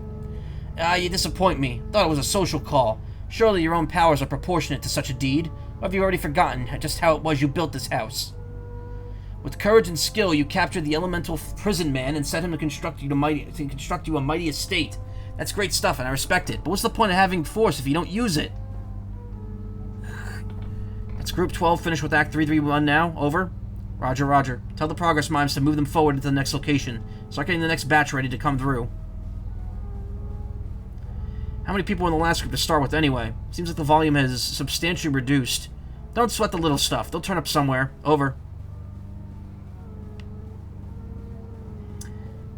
You disappoint me. Thought it was a social call. Surely your own powers are proportionate to such a deed. Or have you already forgotten just how it was you built this house? With courage and skill, you captured the elemental prison man and set him to construct you a mighty estate. That's great stuff, and I respect it. But what's the point of having force if you don't use it? That's Group 12 finished with Act 331 now. Over. Roger. Tell the progress mimes to move them forward to the next location. Start getting the next batch ready to come through. How many people in the last group to start with anyway? Seems like the volume has substantially reduced. Don't sweat the little stuff. They'll turn up somewhere. Over.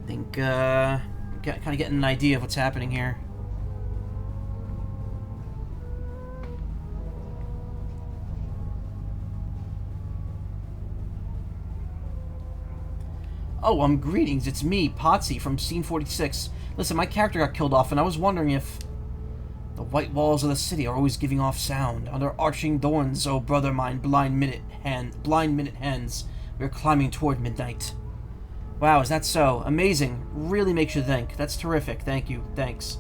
I think, kind of getting an idea of what's happening here. Oh, greetings, it's me, Potsy, from Scene 46. Listen, my character got killed off, and I was wondering if... The white walls of the city are always giving off sound. Under arching thorns, oh brother mine, blind minute hands, we are climbing toward midnight. Wow, is that so? Amazing. Really makes you think. That's terrific. Thank you. Thanks.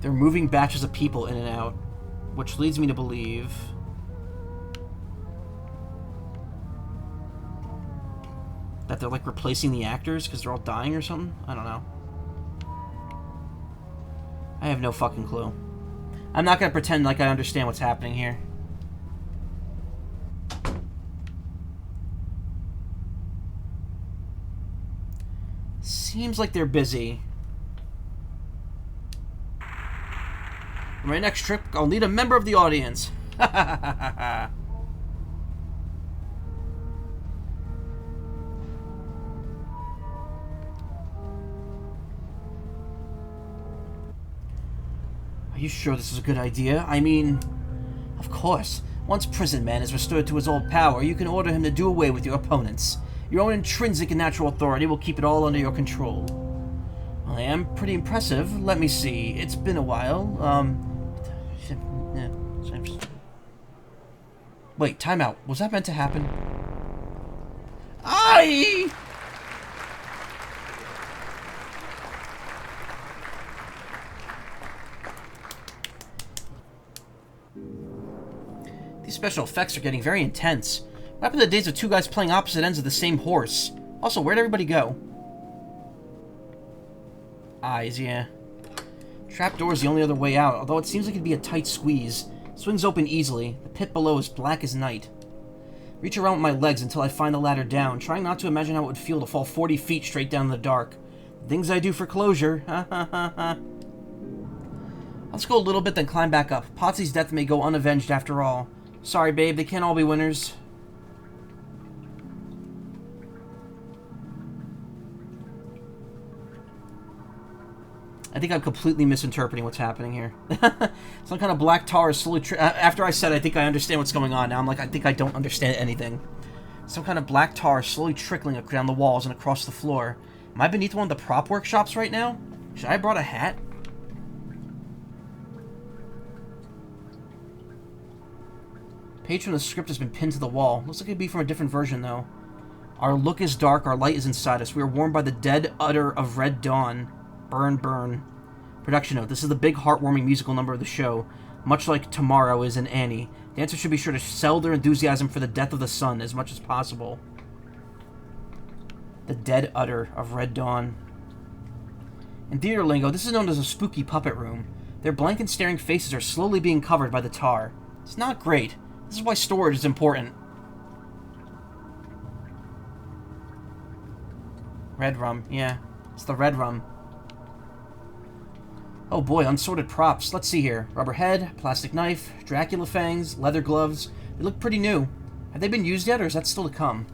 They're moving batches of people in and out, which leads me to believe... that they're, like, replacing the actors because they're all dying or something? I don't know. I have no fucking clue. I'm not gonna pretend like I understand what's happening here. Seems like they're busy. For my next trip, I'll need a member of the audience. Are you sure this is a good idea? I mean, of course. Once Prison Man is restored to his old power, you can order him to do away with your opponents. Your own intrinsic and natural authority will keep it all under your control. Well, I am pretty impressive. Let me see. It's been a while. Wait, time out. Was that meant to happen? Aye! These special effects are getting very intense. What happened to the days of two guys playing opposite ends of the same horse? Also, where'd everybody go? Eyes, yeah. Trapdoor is the only other way out, although it seems like it'd be a tight squeeze. Swings open easily. The pit below is black as night. Reach around with my legs until I find the ladder down, trying not to imagine how it would feel to fall 40 feet straight down in the dark. Things I do for closure. Ha ha ha ha. Let's go a little bit, then climb back up. Potsy's death may go unavenged after all. Sorry, babe, they can't all be winners. I think I'm completely misinterpreting what's happening here. Some kind of black tar is slowly... after I said I think I understand what's going on, now I'm like, I think I don't understand anything. Some kind of black tar is slowly trickling down the walls and across the floor. Am I beneath one of the prop workshops right now? Should I have brought a hat? Page from the script has been pinned to the wall. Looks like it'd be from a different version, though. Our look is dark, our light is inside us. We are warmed by the dead udder of red dawn. Burn, burn. Production note, this is the big heartwarming musical number of the show. Much like Tomorrow is in Annie. Dancers should be sure to sell their enthusiasm for the death of the sun as much as possible. The dead udder of red dawn. In theater lingo, this is known as a spooky puppet room. Their blank and staring faces are slowly being covered by the tar. It's not great. This is why storage is important. Red rum, yeah. It's the red rum. Oh boy, unsorted props. Let's see here. Rubber head, plastic knife, Dracula fangs, leather gloves. They look pretty new. Have they been used yet, or is that still to come?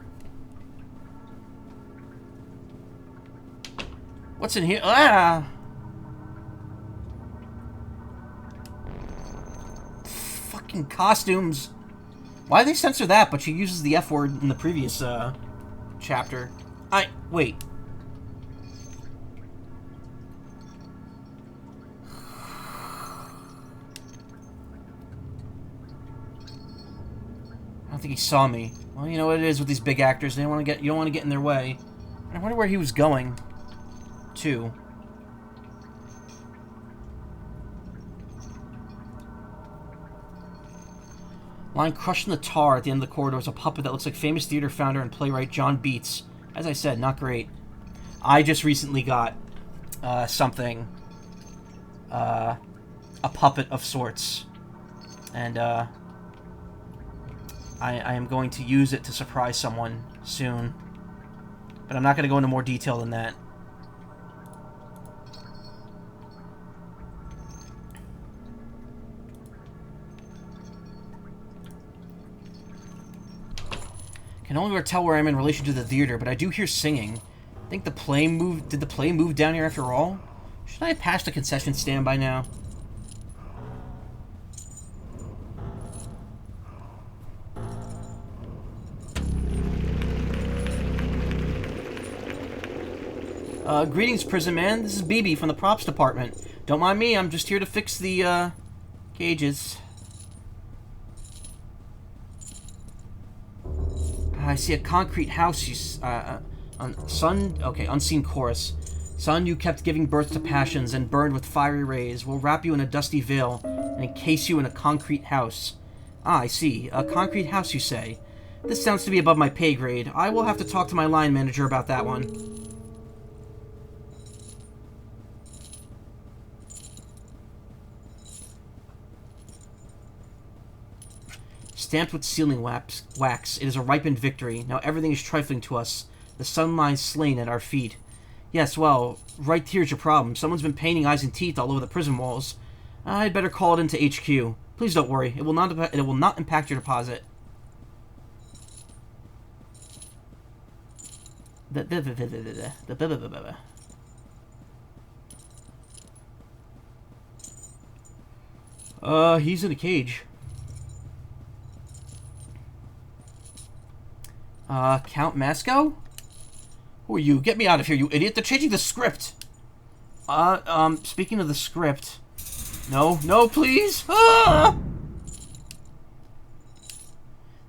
What's in here? Ah! Fucking costumes. Why did they censor that, but she uses the F word in the previous, chapter? Wait. I don't think he saw me. Well, you know what it is with these big actors. You don't want to get in their way. I wonder where he was going to. Lying crushed in the tar at the end of the corridor is a puppet that looks like famous theater founder and playwright John Beats. As I said, not great. I just recently got something, a puppet of sorts, and I am going to use it to surprise someone soon, but I'm not going to go into more detail than that. Can only tell where I'm in relation to the theater, but I do hear singing. I think the plane moved. Did the plane move down here after all? Should I have passed a concession stand by now? Greetings, prison man. This is BB from the props department. Don't mind me, I'm just here to fix the, cages. I see a concrete house, son... Okay, unseen chorus. Son, you kept giving birth to passions and burned with fiery rays. We'll wrap you in a dusty veil and encase you in a concrete house. Ah, I see. A concrete house, you say. This sounds to be above my pay grade. I will have to talk to my line manager about that one. Stamped with sealing wax, it is a ripened victory. Now everything is trifling to us. The sun lies slain at our feet. Yes, well, right here's your problem. Someone's been painting eyes and teeth all over the prison walls. I'd better call it into HQ. Please don't worry. It will not impact your deposit. He's in a cage. Count Masco? Who are you? Get me out of here, you idiot! They're changing the script! Speaking of the script... No, no, please! Ah!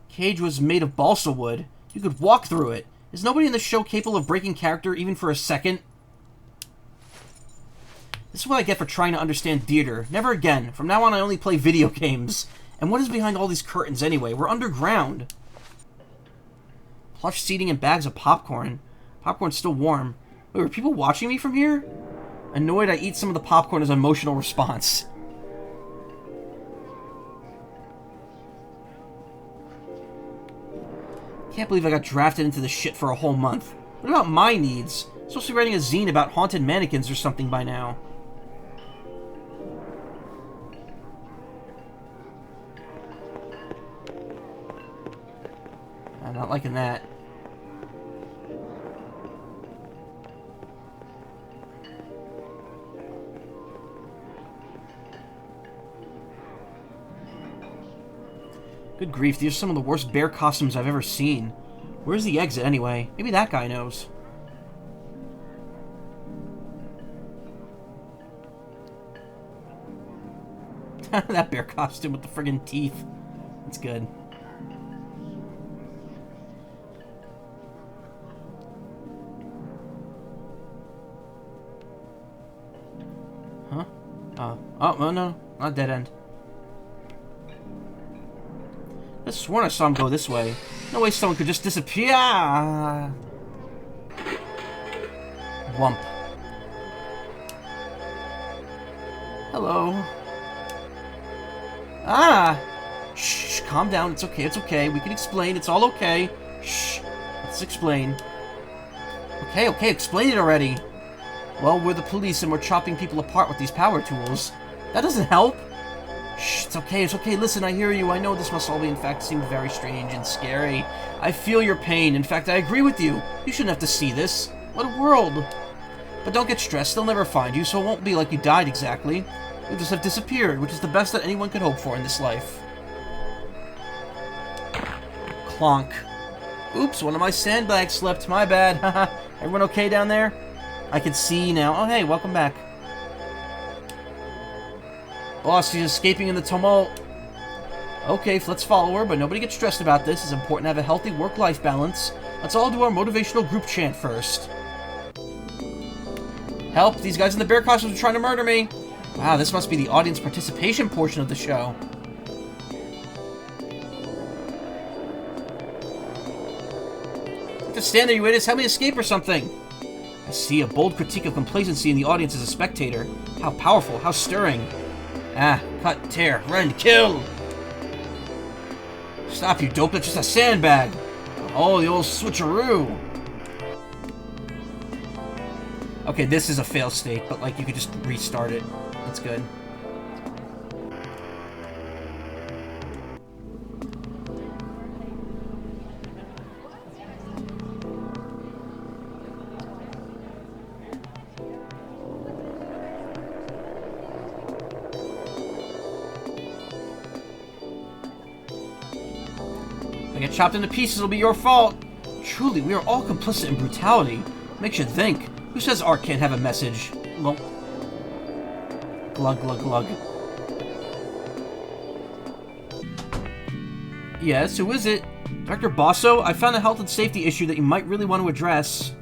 Cage was made of balsa wood. You could walk through it. Is nobody in the show capable of breaking character even for a second? This is what I get for trying to understand theater. Never again. From now on, I only play video games. And what is behind all these curtains anyway? We're underground. Plush seating and bags of popcorn. Popcorn's still warm. Wait, are people watching me from here? Annoyed, I eat some of the popcorn as an emotional response. Can't believe I got drafted into this shit for a whole month. What about my needs? I'm supposed to be writing a zine about haunted mannequins or something by now. I'm not liking that. Good grief, these are some of the worst bear costumes I've ever seen. Where's the exit, anyway? Maybe that guy knows. That bear costume with the friggin' teeth. That's good. Huh? Oh, no, not dead end. I sworn I saw him go this way. No way someone could just disappear! Wump. Hello. Ah! Shh, calm down. It's okay, it's okay. We can explain. It's all okay. Shh. Let's explain. Okay, explain it already. Well, we're the police and we're chopping people apart with these power tools. That doesn't help. Shh, it's okay. Listen, I hear you. I know this must all be, in fact, seem very strange and scary. I feel your pain. In fact, I agree with you. You shouldn't have to see this. What a world. But don't get stressed. They'll never find you, so it won't be like you died exactly. You'll just have disappeared, which is the best that anyone could hope for in this life. Clonk. Oops, one of my sandbags slipped. My bad. Haha. Everyone okay down there? I can see now. Oh, hey, welcome back. Boss, she's escaping in the tumult. Okay, let's follow her, but nobody get stressed about this. It's important to have a healthy work-life balance. Let's all do our motivational group chant first. Help! These guys in the bear costumes are trying to murder me! Wow, this must be the audience participation portion of the show. Just stand there, you idiots! Help me escape or something! I see a bold critique of complacency in the audience as a spectator. How powerful, how stirring. Ah, cut, tear, rend, kill! Stop, you dope, that's just a sandbag! Oh, the old switcheroo! Okay, this is a fail state, but like you could just restart it. That's good. If I get chopped into pieces, it'll be your fault. Truly, we are all complicit in brutality. Makes you think. Who says art can't have a message? Well, glug, glug, glug. Yes, who is it? Dr. Bosso, I found a health and safety issue that you might really want to address.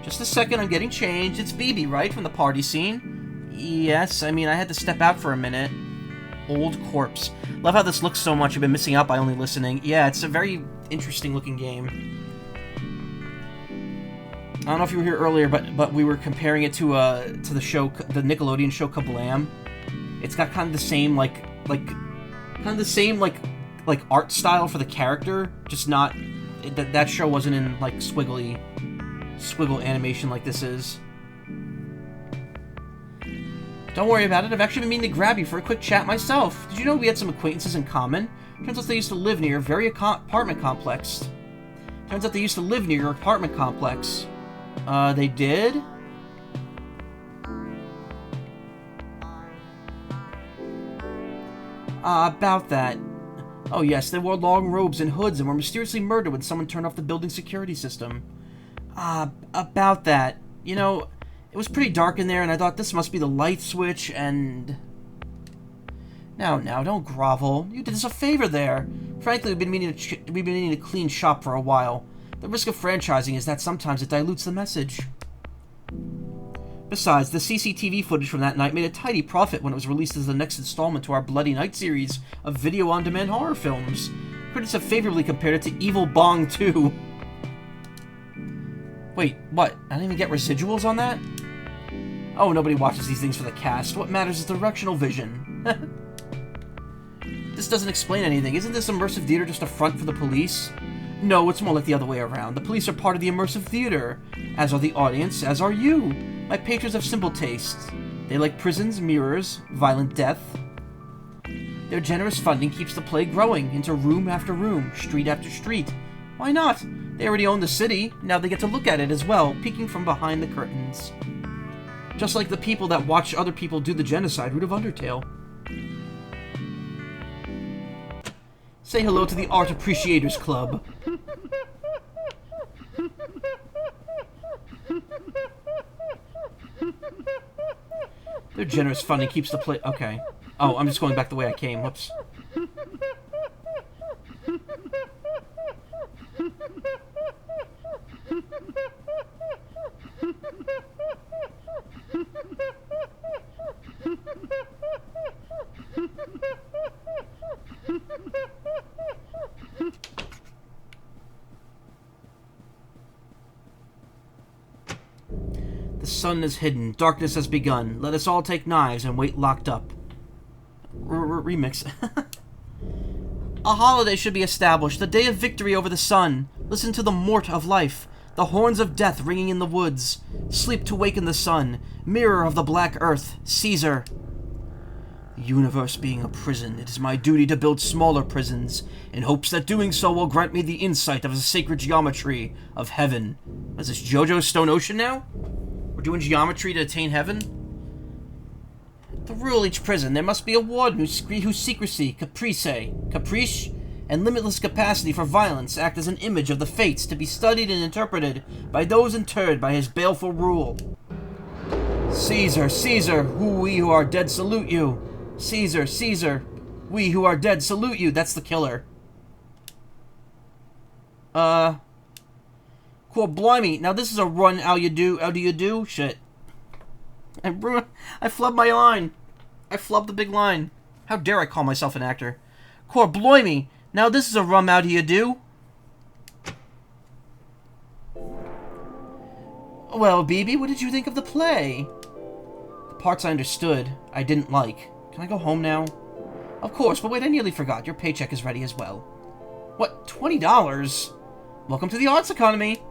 Just a second, I'm getting changed. It's BB, right? From the party scene? Yes, I mean, I had to step out for a minute. Old corpse. Love how this looks so much. I've been missing out by only listening. Yeah, it's a very interesting looking game. I don't know if you were here earlier, but we were comparing it to the show, the Nickelodeon show Kablam. It's got kind of the same like art style for the character, just not that show wasn't in like squiggle animation like this is. Don't worry about it. I've actually been meaning to grab you for a quick chat myself. Did you know we had some acquaintances in common? Turns out they used to live near your apartment complex. They did? About that. Oh yes, they wore long robes and hoods and were mysteriously murdered when someone turned off the building's security system. About that. You know, it was pretty dark in there and I thought this must be the light switch and... Now, don't grovel. You did us a favor there. Frankly, we've been meaning to clean shop for a while. The risk of franchising is that sometimes it dilutes the message. Besides, the CCTV footage from that night made a tidy profit when it was released as the next installment to our Bloody Night series of video-on-demand horror films. Critics have favorably compared it to Evil Bong 2. Wait, what? I didn't even get residuals on that? Oh, nobody watches these things for the cast. What matters is directional vision. This doesn't explain anything. Isn't this immersive theater just a front for the police? No, it's more like the other way around. The police are part of the immersive theater, as are the audience, as are you. My patrons have simple tastes. They like prisons, mirrors, violent death. Their generous funding keeps the play growing into room after room, street after street. Why not? They already own the city, now they get to look at it as well, peeking from behind the curtains. Just like the people that watch other people do the genocide route of Undertale. Say hello to the Art Appreciators Club. Their generous funding keeps the play... Okay. Oh, I'm just going back the way I came. Whoops. The sun is hidden. Darkness has begun. Let us all take knives and wait locked up. Remix. A holiday should be established. The day of victory over the sun. Listen to the mort of life. The horns of death ringing in the woods. Sleep to waken the sun. Mirror of the black earth. Caesar. The universe being a prison, it is my duty to build smaller prisons, in hopes that doing so will grant me the insight of the sacred geometry of heaven. What is this, JoJo's Stone Ocean now? We're doing geometry to attain heaven? To rule each prison, there must be a warden whose secrecy, caprice, and limitless capacity for violence act as an image of the fates to be studied and interpreted by those interred by his baleful rule. Caesar, Caesar, we who are dead salute you. Caesar, Caesar, we who are dead salute you. That's the killer. Cool, blimey. Now this is a run, how do you do? Shit. I flubbed my line. I flubbed the big line. How dare I call myself an actor? Cool, blimey. Now this is a rum, how do you do? Well, BB, what did you think of the play? The parts I understood, I didn't like. Can I go home now? Of course, but wait, I nearly forgot. Your paycheck is ready as well. What, $20? Welcome to the arts economy!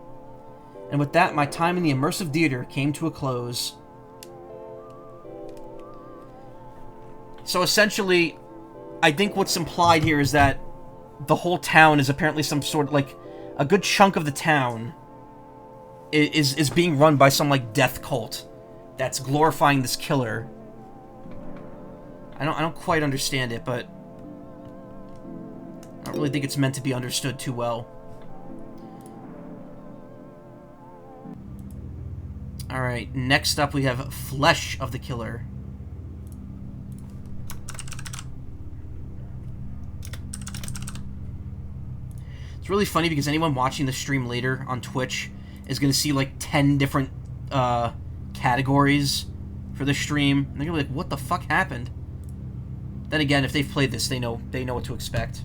And with that, my time in the immersive theater came to a close. So essentially, I think what's implied here is that the whole town is apparently some sort of, like, a good chunk of the town is being run by some, like, death cult that's glorifying this killer. I don't quite understand it, but I don't really think it's meant to be understood too well. Alright, next up we have Flesh of the Killer. It's really funny because anyone watching the stream later on Twitch is going to see like 10 different categories for the stream. And they're going to be like, what the fuck happened? Then again, if they've played this, they know what to expect.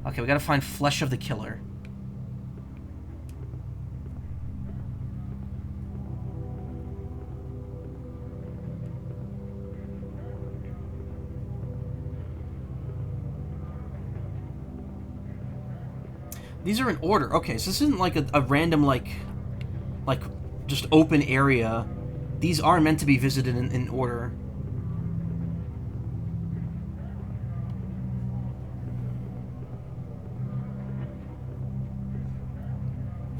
Okay, we gotta find Flesh of the Killer. These are in order. Okay, so this isn't like a random, like just open area. These are meant to be visited in order.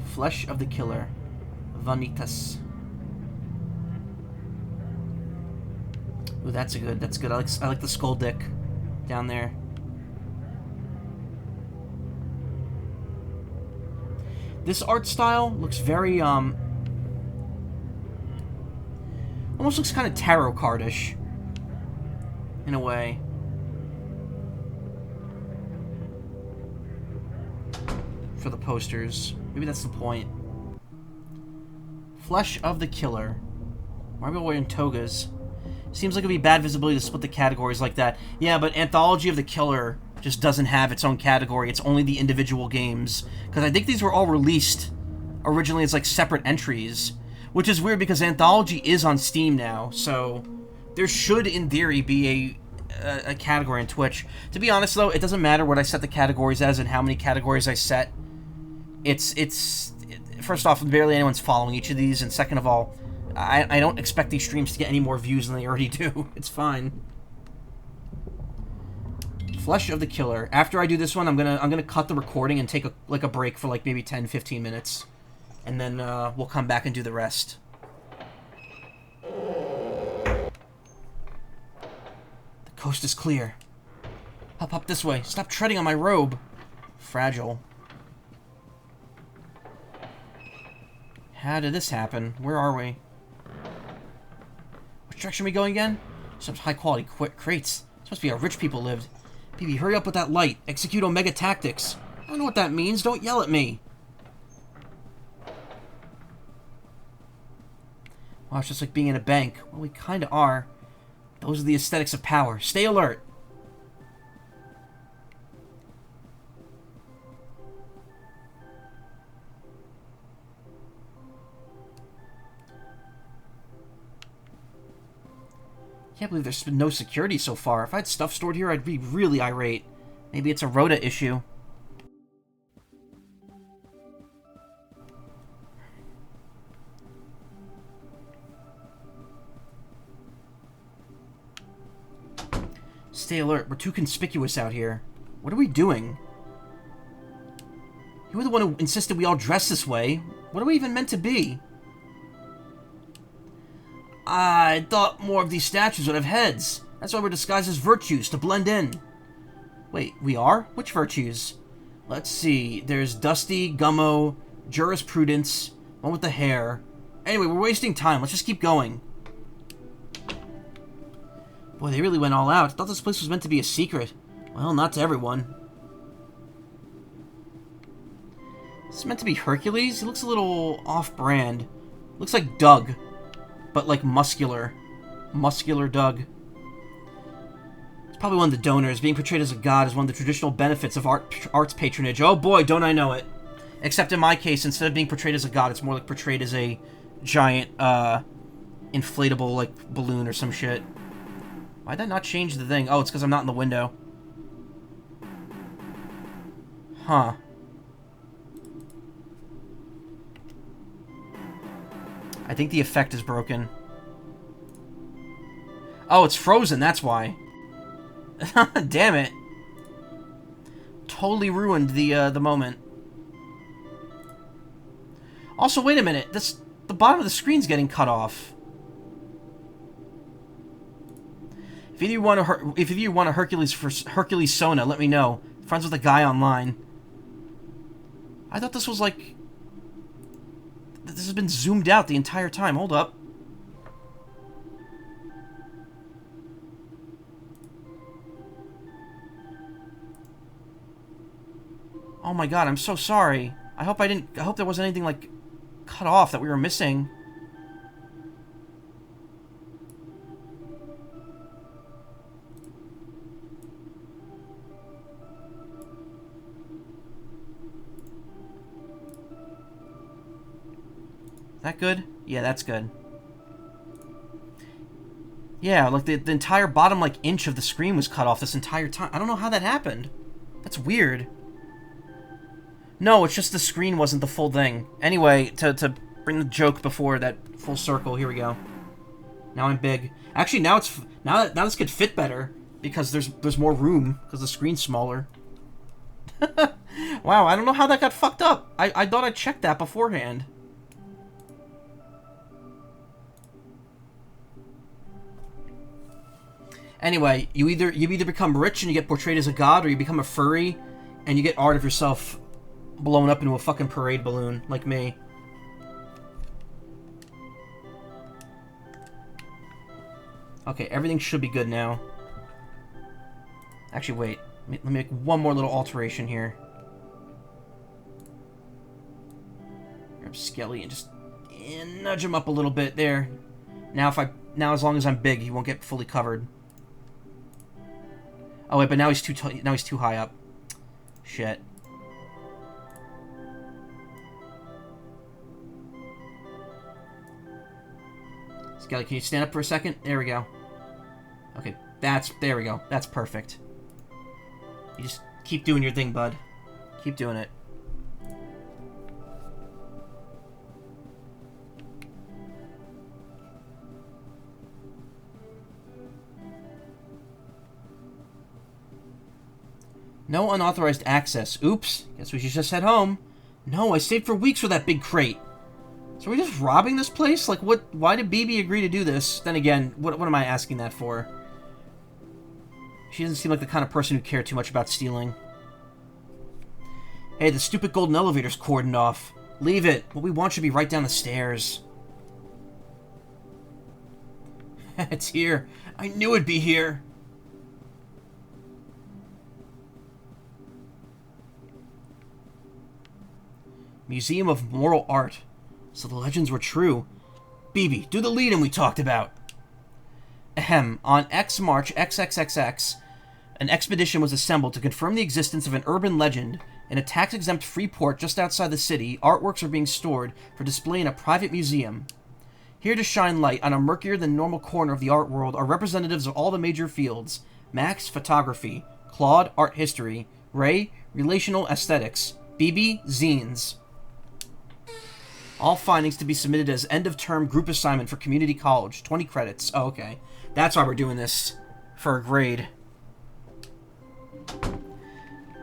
Flesh of the Killer. Vanitas. Ooh, that's good. That's good. I like the skull dick down there. This art style looks very almost looks kind of tarot cardish in a way. For the posters. Maybe that's the point. Flesh of the Killer. Why are we wearing togas? Seems like it'd be bad visibility to split the categories like that. Yeah, but Anthology of the Killer just doesn't have its own category. It's only the individual games. Because I think these were all released originally as like separate entries. Which is weird because Anthology is on Steam now. So there should, in theory, be a category in Twitch. To be honest, though, it doesn't matter what I set the categories as and how many categories I set. First off, barely anyone's following each of these, and second of all, I don't expect these streams to get any more views than they already do. It's fine. Flesh of the Killer. After I do this one, I'm gonna cut the recording and take a break for like maybe 10-15 minutes, and then we'll come back and do the rest. The coast is clear. Up this way. Stop treading on my robe. Fragile. How did this happen? Where are we? Which direction are we going again? Some high-quality crates. This must be how rich people lived. BB, hurry up with that light. Execute Omega Tactics. I don't know what that means. Don't yell at me. Wow, it's just like being in a bank. Well, we kinda are. Those are the aesthetics of power. Stay alert. Can't believe there's been no security so far. If I had stuff stored here, I'd be really irate. Maybe it's a Rhoda issue. Stay alert. We're too conspicuous out here. What are we doing? You were the one who insisted we all dress this way. What are we even meant to be? I thought more of these statues would have heads. That's why we're disguised as virtues, to blend in. Wait, we are? Which virtues? Let's see. There's Dusty, Gummo, Jurisprudence, one with the hair. Anyway, we're wasting time. Let's just keep going. Boy, they really went all out. I thought this place was meant to be a secret. Well, not to everyone. Is this meant to be Hercules? He looks a little off-brand. Looks like Doug, but like muscular. Muscular Doug. It's probably one of the donors. Being portrayed as a god is one of the traditional benefits of arts patronage. Oh boy, don't I know it. Except in my case, instead of being portrayed as a god, it's more like portrayed as a giant, inflatable, like, balloon or some shit. Why'd that not change the thing? Oh, it's because I'm not in the window. Huh. I think the effect is broken. Oh, it's frozen, that's why. Damn it. Totally ruined the moment. Also, wait a minute. The bottom of the screen's getting cut off. If either you want a Hercules Sona, let me know. Friends with a guy online. I thought this was like... This has been zoomed out the entire time. Hold up. Oh my god, I'm so sorry. I hope there wasn't anything, like, cut off that we were missing. That good? Yeah, that's good. Yeah, like the entire bottom, like, inch of the screen was cut off this entire time. I don't know how that happened. That's weird. No, it's just the screen wasn't the full thing. Anyway, to bring the joke before that full circle, here we go. Now I'm big. Actually, now this could fit better because there's more room because the screen's smaller. Wow, I don't know how that got fucked up. I thought I checked that beforehand. Anyway, you either become rich and you get portrayed as a god, or you become a furry and you get art of yourself blown up into a fucking parade balloon, like me. Okay, everything should be good now. Actually, wait. Let me make one more little alteration here. Grab Skelly and just nudge him up a little bit there. Now, as long as I'm big, he won't get fully covered. Oh wait, but now he's too high up. Shit. Skelly, can you stand up for a second? There we go. Okay, there we go. That's perfect. You just keep doing your thing, bud. Keep doing it. No unauthorized access. Oops. Guess we should just head home. No, I saved for weeks for that big crate. So are we just robbing this place? Like, what? Why did BB agree to do this? Then again, what am I asking that for? She doesn't seem like the kind of person who cared too much about stealing. Hey, the stupid golden elevator's cordoned off. Leave it. What we want should be right down the stairs. It's here. I knew it'd be here. Museum of Moral Art. So the legends were true. BB, do the lead-in we talked about. Ahem. On X March XXXX, an expedition was assembled to confirm the existence of an urban legend. In a tax-exempt free port just outside the city, artworks are being stored for display in a private museum. Here to shine light on a murkier-than-normal corner of the art world are representatives of all the major fields: Max, photography; Claude, art history; Ray, relational aesthetics; BB, zines. All findings to be submitted as end-of-term group assignment for community college. 20 credits. Oh, okay. That's why we're doing this. For a grade.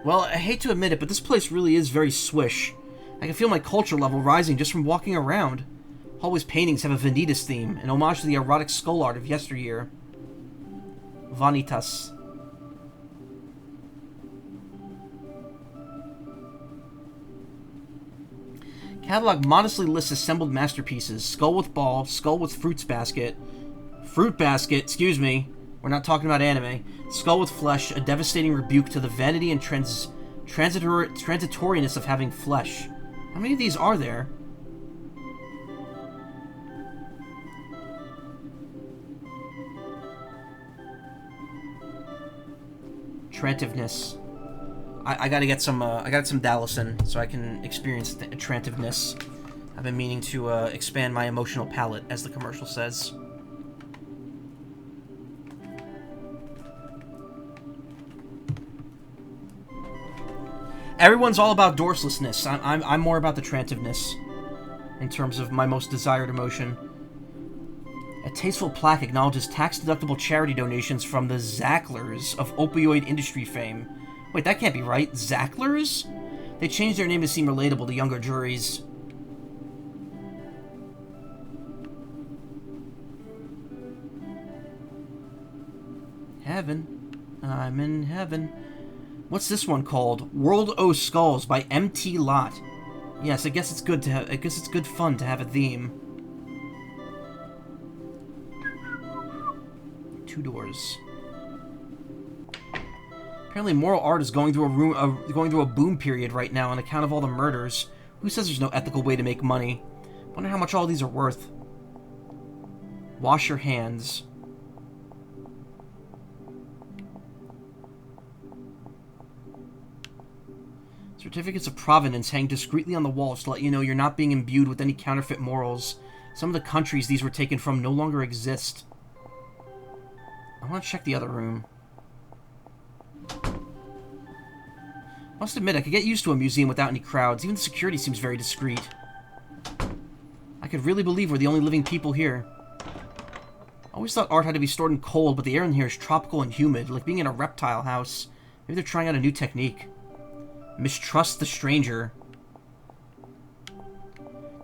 Well, I hate to admit it, but this place really is very swish. I can feel my culture level rising just from walking around. Hallway's paintings have a Vanitas theme, an homage to the erotic skull art of yesteryear. Vanitas. Catalog modestly lists assembled masterpieces. Skull with ball, skull with fruits basket. Fruit basket, excuse me. We're not talking about anime. Skull with flesh, a devastating rebuke to the vanity and transitoriness of having flesh. How many of these are there? Trantiveness. I gotta get some. I got some Dallison so I can experience the trantiveness. I've been meaning to expand my emotional palette, as the commercial says. Everyone's all about dorselessness. I'm more about the trantiveness in terms of my most desired emotion. A tasteful plaque acknowledges tax-deductible charity donations from the Zacklers of opioid industry fame. Wait, that can't be right. Zacklers? They changed their name to seem relatable to younger juries. Heaven. I'm in heaven. What's this one called? World O Skulls by MT Lot. Yes, I guess it's good to have. I guess it's good fun to have a theme. 2 doors. Apparently, moral art is going through a boom period right now on account of all the murders. Who says there's no ethical way to make money? Wonder how much all these are worth. Wash your hands. Certificates of provenance hang discreetly on the walls to let you know you're not being imbued with any counterfeit morals. Some of the countries these were taken from no longer exist. I want to check the other room. Must admit, I could get used to a museum without any crowds. Even the security seems very discreet. I could really believe we're the only living people here. I always thought art had to be stored in cold, but the air in here is tropical and humid, like being in a reptile house. Maybe they're trying out a new technique. Mistrust the stranger.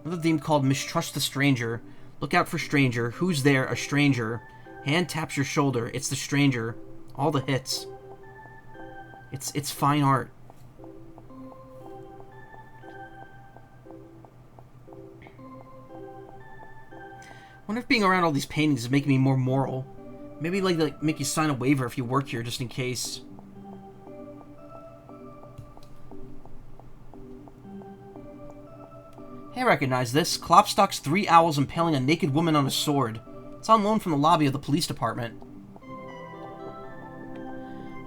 Another theme called Mistrust the Stranger. Look out for stranger. Who's there? A stranger. Hand taps your shoulder. It's the stranger. All the hits. It's fine art. Wonder if being around all these paintings is making me more moral. Maybe like make you sign a waiver if you work here just in case. Hey, I recognize this. Klopstock's 3 Owls impaling a naked woman on a sword. It's on loan from the lobby of the police department.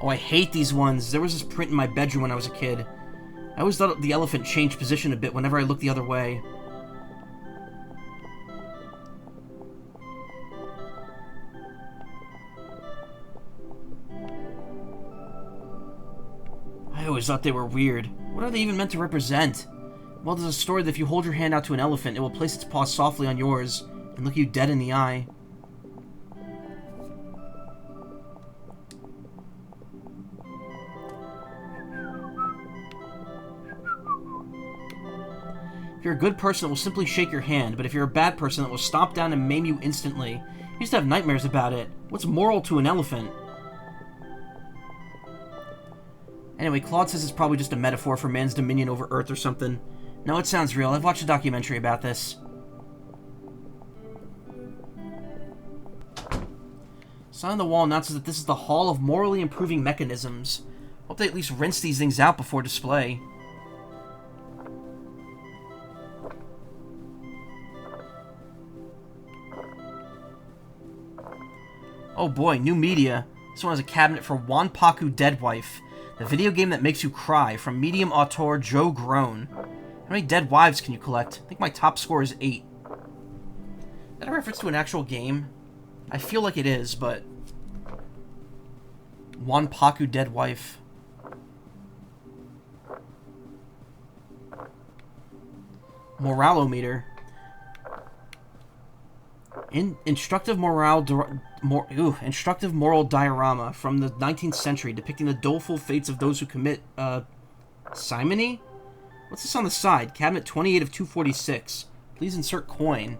Oh, I hate these ones. There was this print in my bedroom when I was a kid. I always thought the elephant changed position a bit whenever I looked the other way. I always thought they were weird. What are they even meant to represent? Well, there's a story that if you hold your hand out to an elephant, it will place its paw softly on yours and look you dead in the eye. If you're a good person, it will simply shake your hand, but if you're a bad person, it will stomp down and maim you instantly. I used to have nightmares about it. What's moral to an elephant? Anyway, Claude says it's probably just a metaphor for man's dominion over Earth or something. No, it sounds real. I've watched a documentary about this. Sign on the wall announces that this is the Hall of Morally Improving Mechanisms. Hope they at least rinse these things out before display. Oh boy, new media. This one has a cabinet for Wanpaku Dead Wife, the video game that makes you cry, from medium auteur Joe Groan. How many dead wives can you collect? I think my top score is 8. Is that a reference to an actual game? I feel like it is, but... Wanpaku Dead Wife. Moralometer. Instructive moral diorama from the 19th century depicting the doleful fates of those who commit simony? What's this on the side? Cabinet 28 of 246. Please insert coin.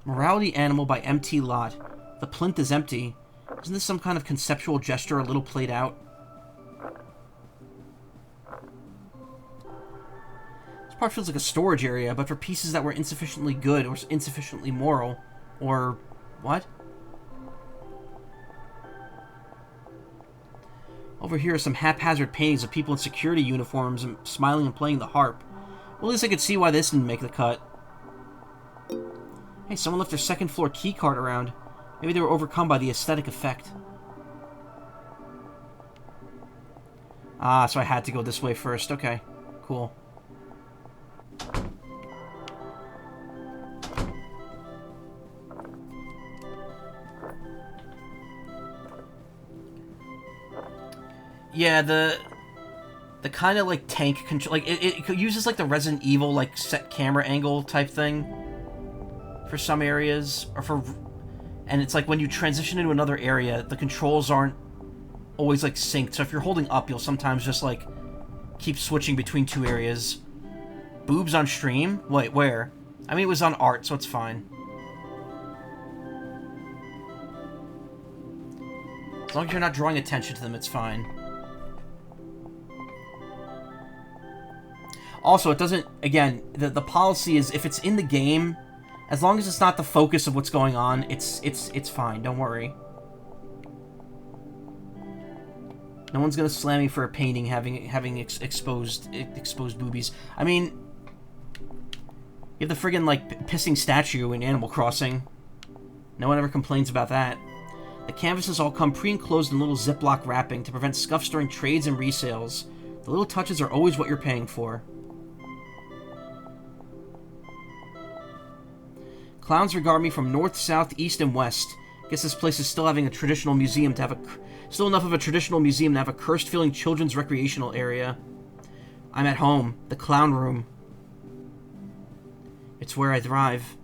Morality Animal by MT Lot. The plinth is empty. Isn't this some kind of conceptual gesture a little played out? This part feels like a storage area, but for pieces that were insufficiently good or insufficiently moral. Or... what? Over here are some haphazard paintings of people in security uniforms and smiling and playing the harp. Well, at least I could see why this didn't make the cut. Hey, someone left their second floor keycard around. Maybe they were overcome by the aesthetic effect. Ah, so I had to go this way first. Okay, cool. Yeah, the kind of like tank control, like it uses like the Resident Evil like set camera angle type thing for some areas, and it's like when you transition into another area, the controls aren't always like synced. So if you're holding up, you'll sometimes just like keep switching between two areas. Boobs on stream? Wait, where? I mean, it was on art, so it's fine. As long as you're not drawing attention to them, it's fine. Also, it doesn't... Again, the policy is if it's in the game, as long as it's not the focus of what's going on, it's fine. Don't worry. No one's gonna slam me for a painting having exposed boobies. I mean, you have the friggin' like pissing statue in Animal Crossing. No one ever complains about that. The canvases all come pre-enclosed in little Ziploc wrapping to prevent scuffs during trades and resales. The little touches are always what you're paying for. Clowns regard me from north, south, east, and west. Guess this place is still having a traditional museum to have still enough of a traditional museum to have a cursed-feeling children's recreational area. I'm at home. The clown room. It's where I thrive.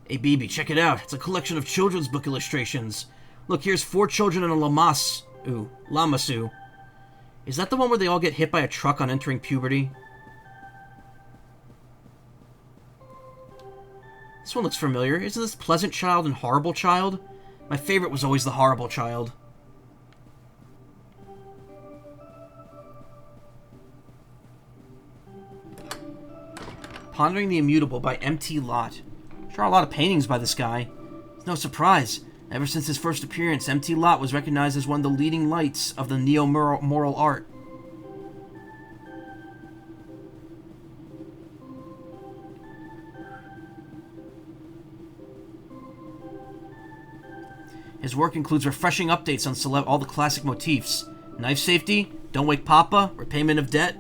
Hey, BB, check it out. It's a collection of children's book illustrations. Look, here's 4 children in a Lamassu. Is that the one where they all get hit by a truck on entering puberty? This one looks familiar. Isn't this Pleasant Child and Horrible Child? My favorite was always the Horrible Child. Pondering the Immutable by MT Lot. Sure are a lot of paintings by this guy. It's no surprise. Ever since his first appearance, MT Lot was recognized as one of the leading lights of the neo-moral art. His work includes refreshing updates on all the classic motifs. Knife safety, don't wake Papa, repayment of debt.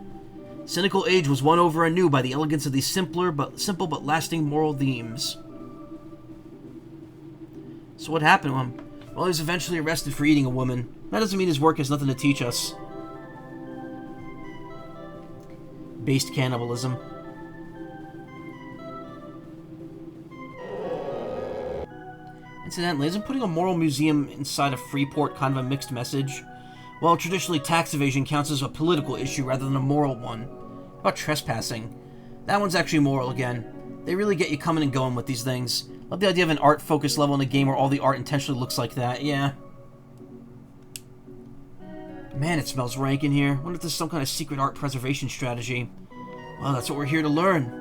Cynical age was won over anew by the elegance of these simple but lasting moral themes. So what happened to him? Well, he was eventually arrested for eating a woman. That doesn't mean his work has nothing to teach us. Based cannibalism. Incidentally, isn't putting a moral museum inside a Freeport kind of a mixed message? Well, traditionally tax evasion counts as a political issue rather than a moral one. How about trespassing? That one's actually moral again. They really get you coming and going with these things. Love the idea of an art-focused level in a game where all the art intentionally looks like that, yeah. Man, it smells rank in here. Wonder if this is some kind of secret art preservation strategy. Well, that's what we're here to learn.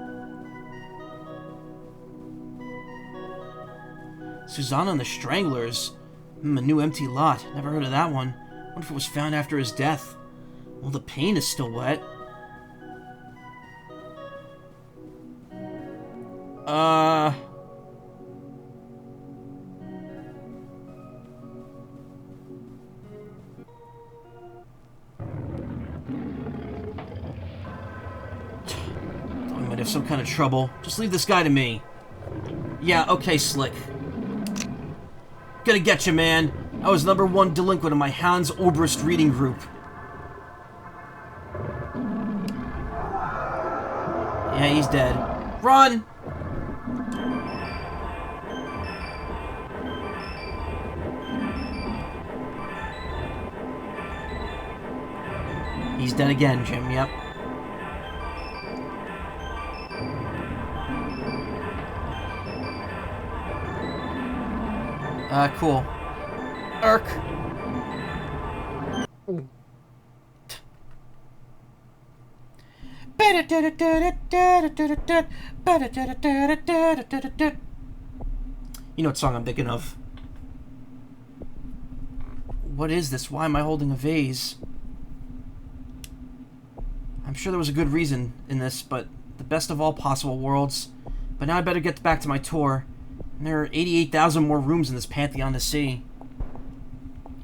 Susanna and the Stranglers. A new empty lot. Never heard of that one. Wonder if it was found after his death. Well, the paint is still wet. I might have some kind of trouble. Just leave this guy to me. Yeah, okay, Slick. Gonna get you, man. I was #1 delinquent in my Hans Oberst reading group. Yeah, he's dead. Run! He's dead again, Jim, yep. Cool. Irk. You know what song I'm thinking of. What is this? Why am I holding a vase? I'm sure there was a good reason in this, but the best of all possible worlds. But now I better get back to my tour. And there are 88,000 more rooms in this pantheon to see.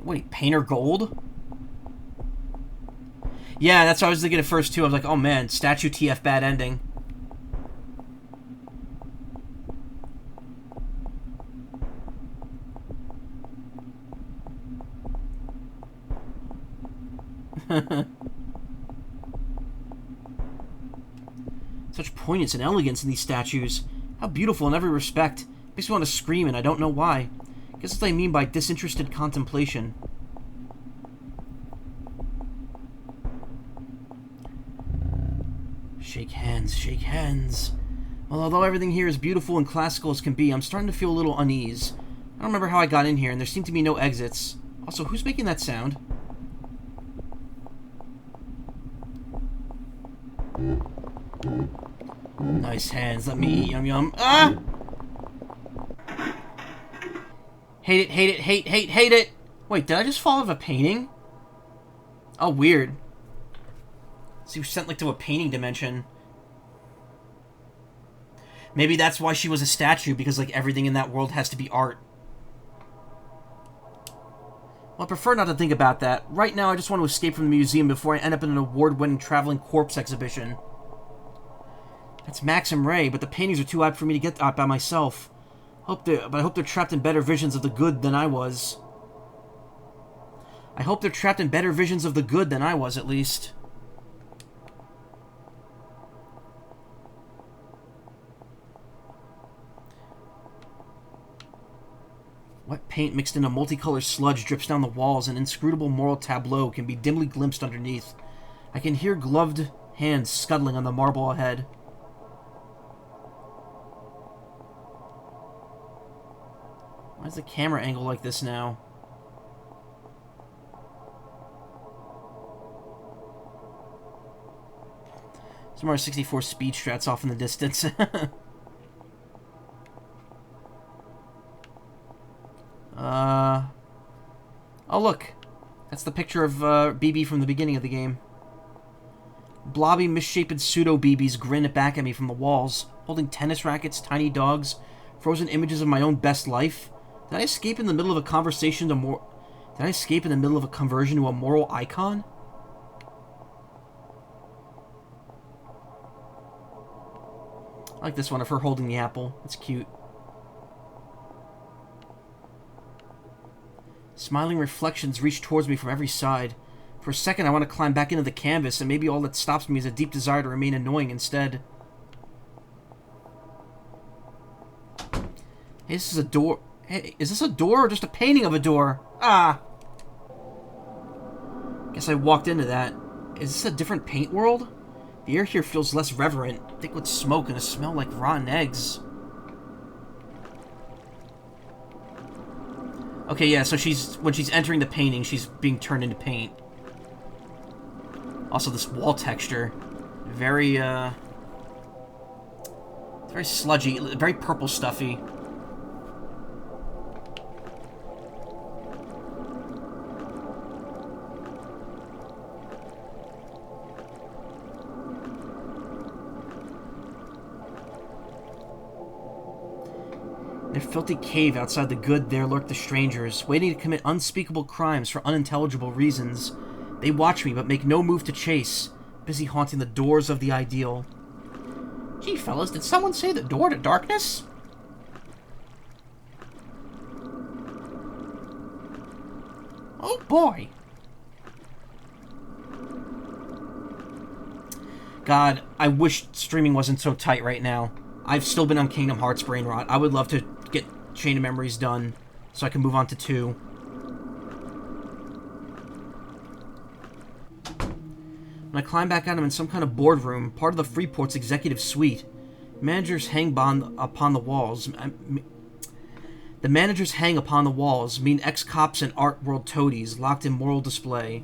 Wait, painter gold? Yeah, that's what I was thinking at first, too. I was like, oh man, statue TF bad ending. Such poignance and elegance in these statues. How beautiful in every respect. Makes me want to scream, and I don't know why. Guess that's what I mean by disinterested contemplation. Shake hands, shake hands. Well, although everything here is beautiful and classical as can be, I'm starting to feel a little unease. I don't remember how I got in here, and there seem to be no exits. Also, who's making that sound? Nice hands, let me eat, yum yum. Ah! Hate it, hate it, hate it! Wait, did I just fall out of a painting? Oh, weird. She was sent, like, to a painting dimension. Maybe that's why she was a statue, because, like, everything in that world has to be art. Well, I prefer not to think about that. Right now, I just want to escape from the museum before I end up in an award-winning traveling corpse exhibition. That's Max and Ray, but the paintings are too odd for me to get out by myself. I hope they're trapped in better visions of the good than I was. I hope they're trapped in better visions of the good than I was, at least. Wet paint mixed in a multicolored sludge drips down the walls. An inscrutable moral tableau can be dimly glimpsed underneath. I can hear gloved hands scuttling on the marble ahead. Why is the camera angle like this now? Some more 64 speed strats off in the distance. Oh look, that's the picture of BB from the beginning of the game. Blobby, misshapen pseudo-BBs grin back at me from the walls, holding tennis rackets, tiny dogs, frozen images of my own best life. Did I escape in the middle of a conversation to Did I escape in the middle of a conversion to a moral icon? I like this one of her holding the apple. It's cute. Smiling reflections reach towards me from every side. For a second, I want to climb back into the canvas, and maybe all that stops me is a deep desire to remain annoying instead. Hey, this is a door. Hey, is this a door or just a painting of a door? Ah! Guess I walked into that. Is this a different paint world? The air here feels less reverent, thick with smoke and a smell like rotten eggs. Okay, yeah, so when she's entering the painting, she's being turned into paint. Also, this wall texture, very sludgy, very purple stuffy. In a filthy cave outside the good, there lurk the strangers, waiting to commit unspeakable crimes for unintelligible reasons. They watch me, but make no move to chase, busy haunting the doors of the ideal. Gee, fellas, did someone say the door to darkness? Oh, boy. God, I wish streaming wasn't so tight right now. I've still been on Kingdom Hearts brain rot. I would love to get Chain of Memories done so I can move on to 2. When I climb back out, I'm in some kind of boardroom, part of the Freeport's executive suite. Managers hang upon the walls. The managers hang upon the walls, mean ex-cops and art world toadies, locked in moral display.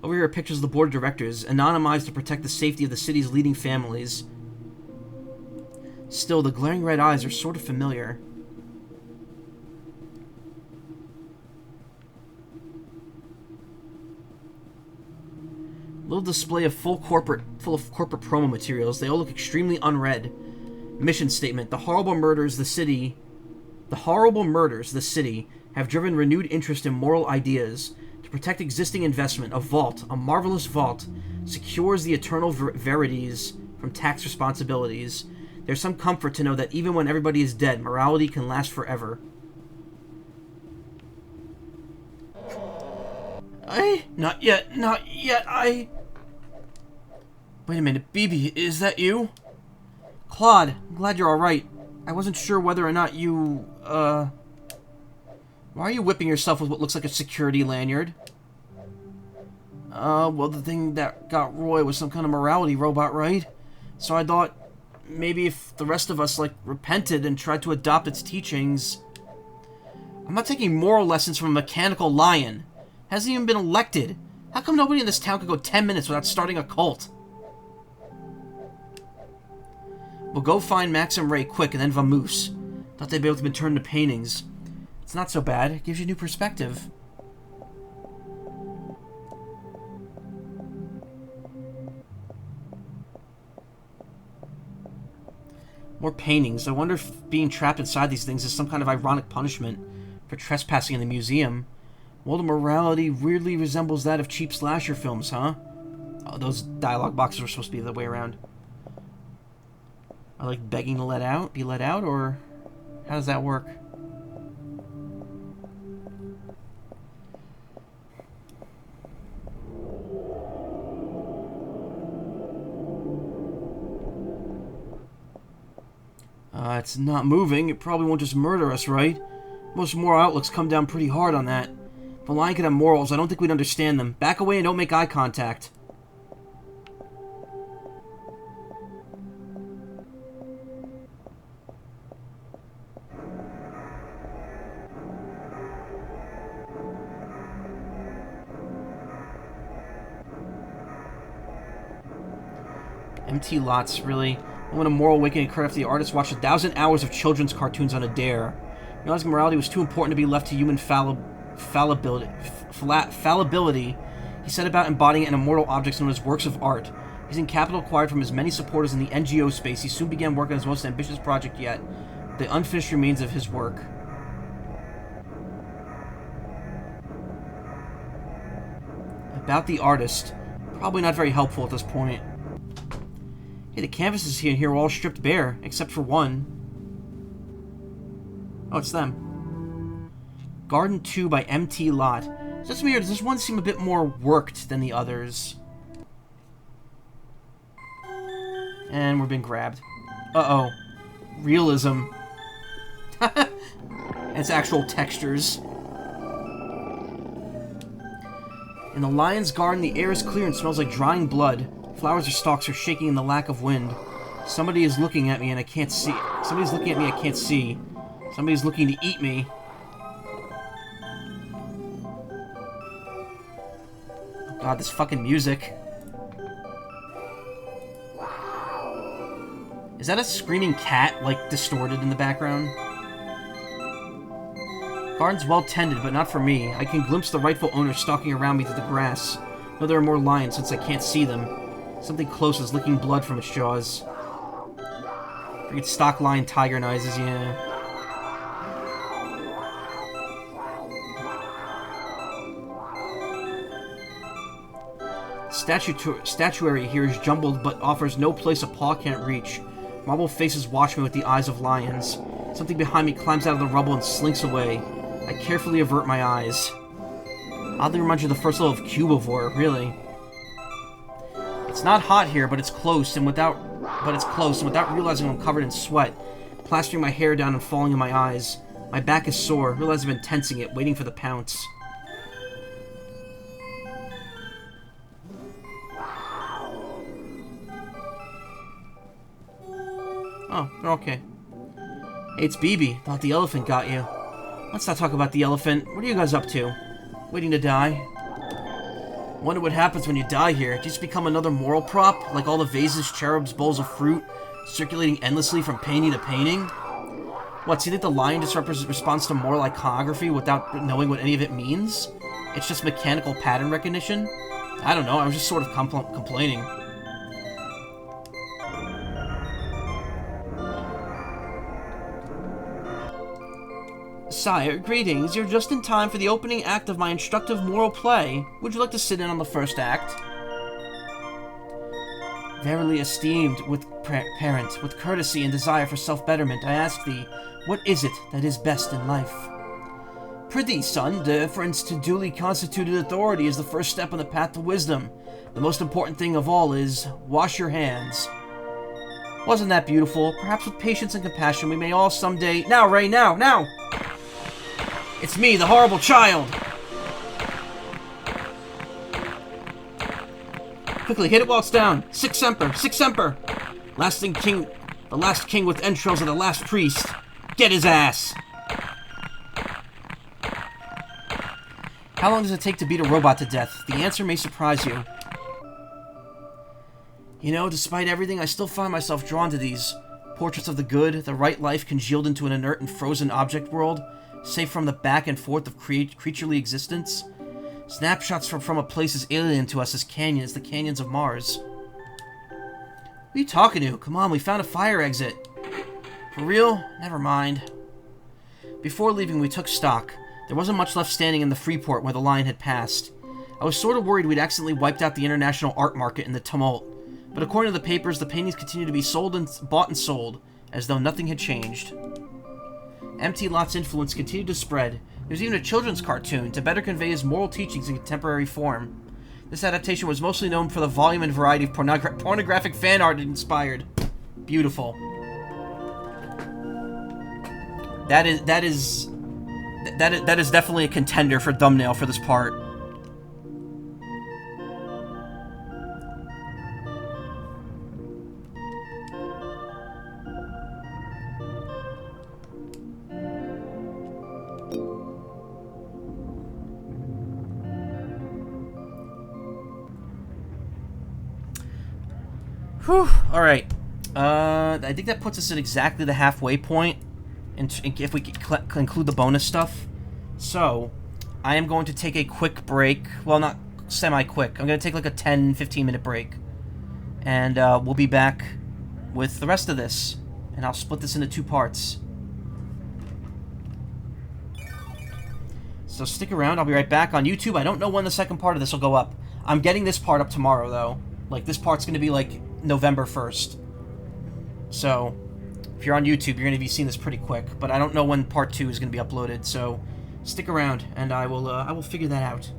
Over here are pictures of the board of directors, anonymized to protect the safety of the city's leading families. Still, the glaring red eyes are sort of familiar. Little display of full of corporate promo materials. They all look extremely unread. Mission statement: the horrible murders the city have driven renewed interest in moral ideas. To protect existing investment, a marvelous vault, secures the eternal verities from tax responsibilities. There's some comfort to know that even when everybody is dead, morality can last forever. Not yet, Wait a minute, BB, is that you? Claude, I'm glad you're alright. I wasn't sure whether or not you, Why are you whipping yourself with what looks like a security lanyard? Well, the thing that got Roy was some kind of morality robot, right? So I thought maybe if the rest of us, repented and tried to adopt its teachings... I'm not taking moral lessons from a mechanical lion. Hasn't even been elected. How come nobody in this town could go 10 minutes without starting a cult? We'll go find Max and Ray quick and then vamoose. Thought they'd be able to be turned into paintings. It's not so bad. It gives you a new perspective. More paintings. I wonder if being trapped inside these things is some kind of ironic punishment for trespassing in the museum. Well, the morality weirdly resembles that of cheap slasher films, huh? Oh, those dialogue boxes were supposed to be the other way around. Are begging to be let out, or how does that work? It's not moving. It probably won't just murder us, right? Most moral outlooks come down pretty hard on that. If a lion could have morals, I don't think we'd understand them. Back away and don't make eye contact. Empty lots, really. When a moral awakening occurred after the artist watched 1,000 hours of children's cartoons on a dare. Realizing morality was too important to be left to human fallibility, he set about embodying it in immortal objects known as works of art. Using capital acquired from his many supporters in the NGO space, he soon began working on his most ambitious project yet, the unfinished remains of his work. About the artist. Probably not very helpful at this point. Hey, the canvases here are all stripped bare, except for one. Oh, it's them. Garden 2 by MT Lot. So that's weird. Does this one seem a bit more worked than the others? And we're being grabbed. Uh-oh. realism. It's actual textures. In the lion's garden, the air is clear and smells like drying blood. Flowers or stalks are shaking in the lack of wind. Somebody is looking at me and I can't see. Somebody's looking at me I can't see. Somebody's looking to eat me. Oh god, this fucking music. Is that a screaming cat, like, distorted in the background? Garden's well tended, but not for me. I can glimpse the rightful owner stalking around me through the grass. No, there are more lions since I can't see them. Something close is licking blood from its jaws. Freaking stock lion tiger noises, yeah. Statuary here is jumbled, but offers no place a paw can't reach. Marble faces watch me with the eyes of lions. Something behind me climbs out of the rubble and slinks away. I carefully avert my eyes. Oddly reminds you of the first level of Cubivore, really. It's not hot here, but it's close, and without realizing I'm covered in sweat, plastering my hair down and falling in my eyes. My back is sore. Realize I've been tensing it, waiting for the pounce. Oh, they're okay. Hey, it's BB. Thought the elephant got you. Let's not talk about the elephant. What are you guys up to? Waiting to die? Wonder what happens when you die here. Do you just become another moral prop? Like all the vases, cherubs, bowls of fruit, circulating endlessly from painting to painting? What, so you think the lion just responds to moral iconography without knowing what any of it means? It's just mechanical pattern recognition? I don't know, I was just sort of complaining. Sire, greetings. You're just in time for the opening act of my instructive moral play. Would you like to sit in on the first act? Verily esteemed with parent, with courtesy and desire for self-betterment, I ask thee, what is it that is best in life? Prithee, son, deference to duly constituted authority is the first step on the path to wisdom. The most important thing of all is, wash your hands. Wasn't that beautiful? Perhaps with patience and compassion we may all someday— Now, Ray, now! Now! It's me, the horrible child! Quickly, hit it while it's down! Sic Semper! Sic Semper! The last king with entrails of the last priest! Get his ass! How long does it take to beat a robot to death? The answer may surprise you. You know, despite everything, I still find myself drawn to these. Portraits of the good, the right life congealed into an inert and frozen object world, safe from the back and forth of creaturely existence. Snapshots from a place as alien to us as the canyons of Mars. What are you talking to? Come on, we found a fire exit. For real? Never mind. Before leaving, we took stock. There wasn't much left standing in the Freeport where the lion had passed. I was sort of worried we'd accidentally wiped out the international art market in the tumult, but according to the papers, the paintings continued to be bought and sold, as though nothing had changed. Empty Lot's influence continued to spread. There's even a children's cartoon to better convey his moral teachings in contemporary form. This adaptation was mostly known for the volume and variety of pornographic fan art it inspired. Beautiful. That is definitely a contender for thumbnail for this part. Whew. Alright. I think that puts us at exactly the halfway point, if we include the bonus stuff. So, I am going to take a quick break. Well, not semi-quick. I'm going to take like a 10-15 minute break. And we'll be back with the rest of this. And I'll split this into 2 parts. So stick around. I'll be right back on YouTube. I don't know when the second part of this will go up. I'm getting this part up tomorrow, though. Like, this part's going to be like November 1st. So, if you're on YouTube, you're going to be seeing this pretty quick. But I don't know when part 2 is going to be uploaded, so stick around, and I will figure that out.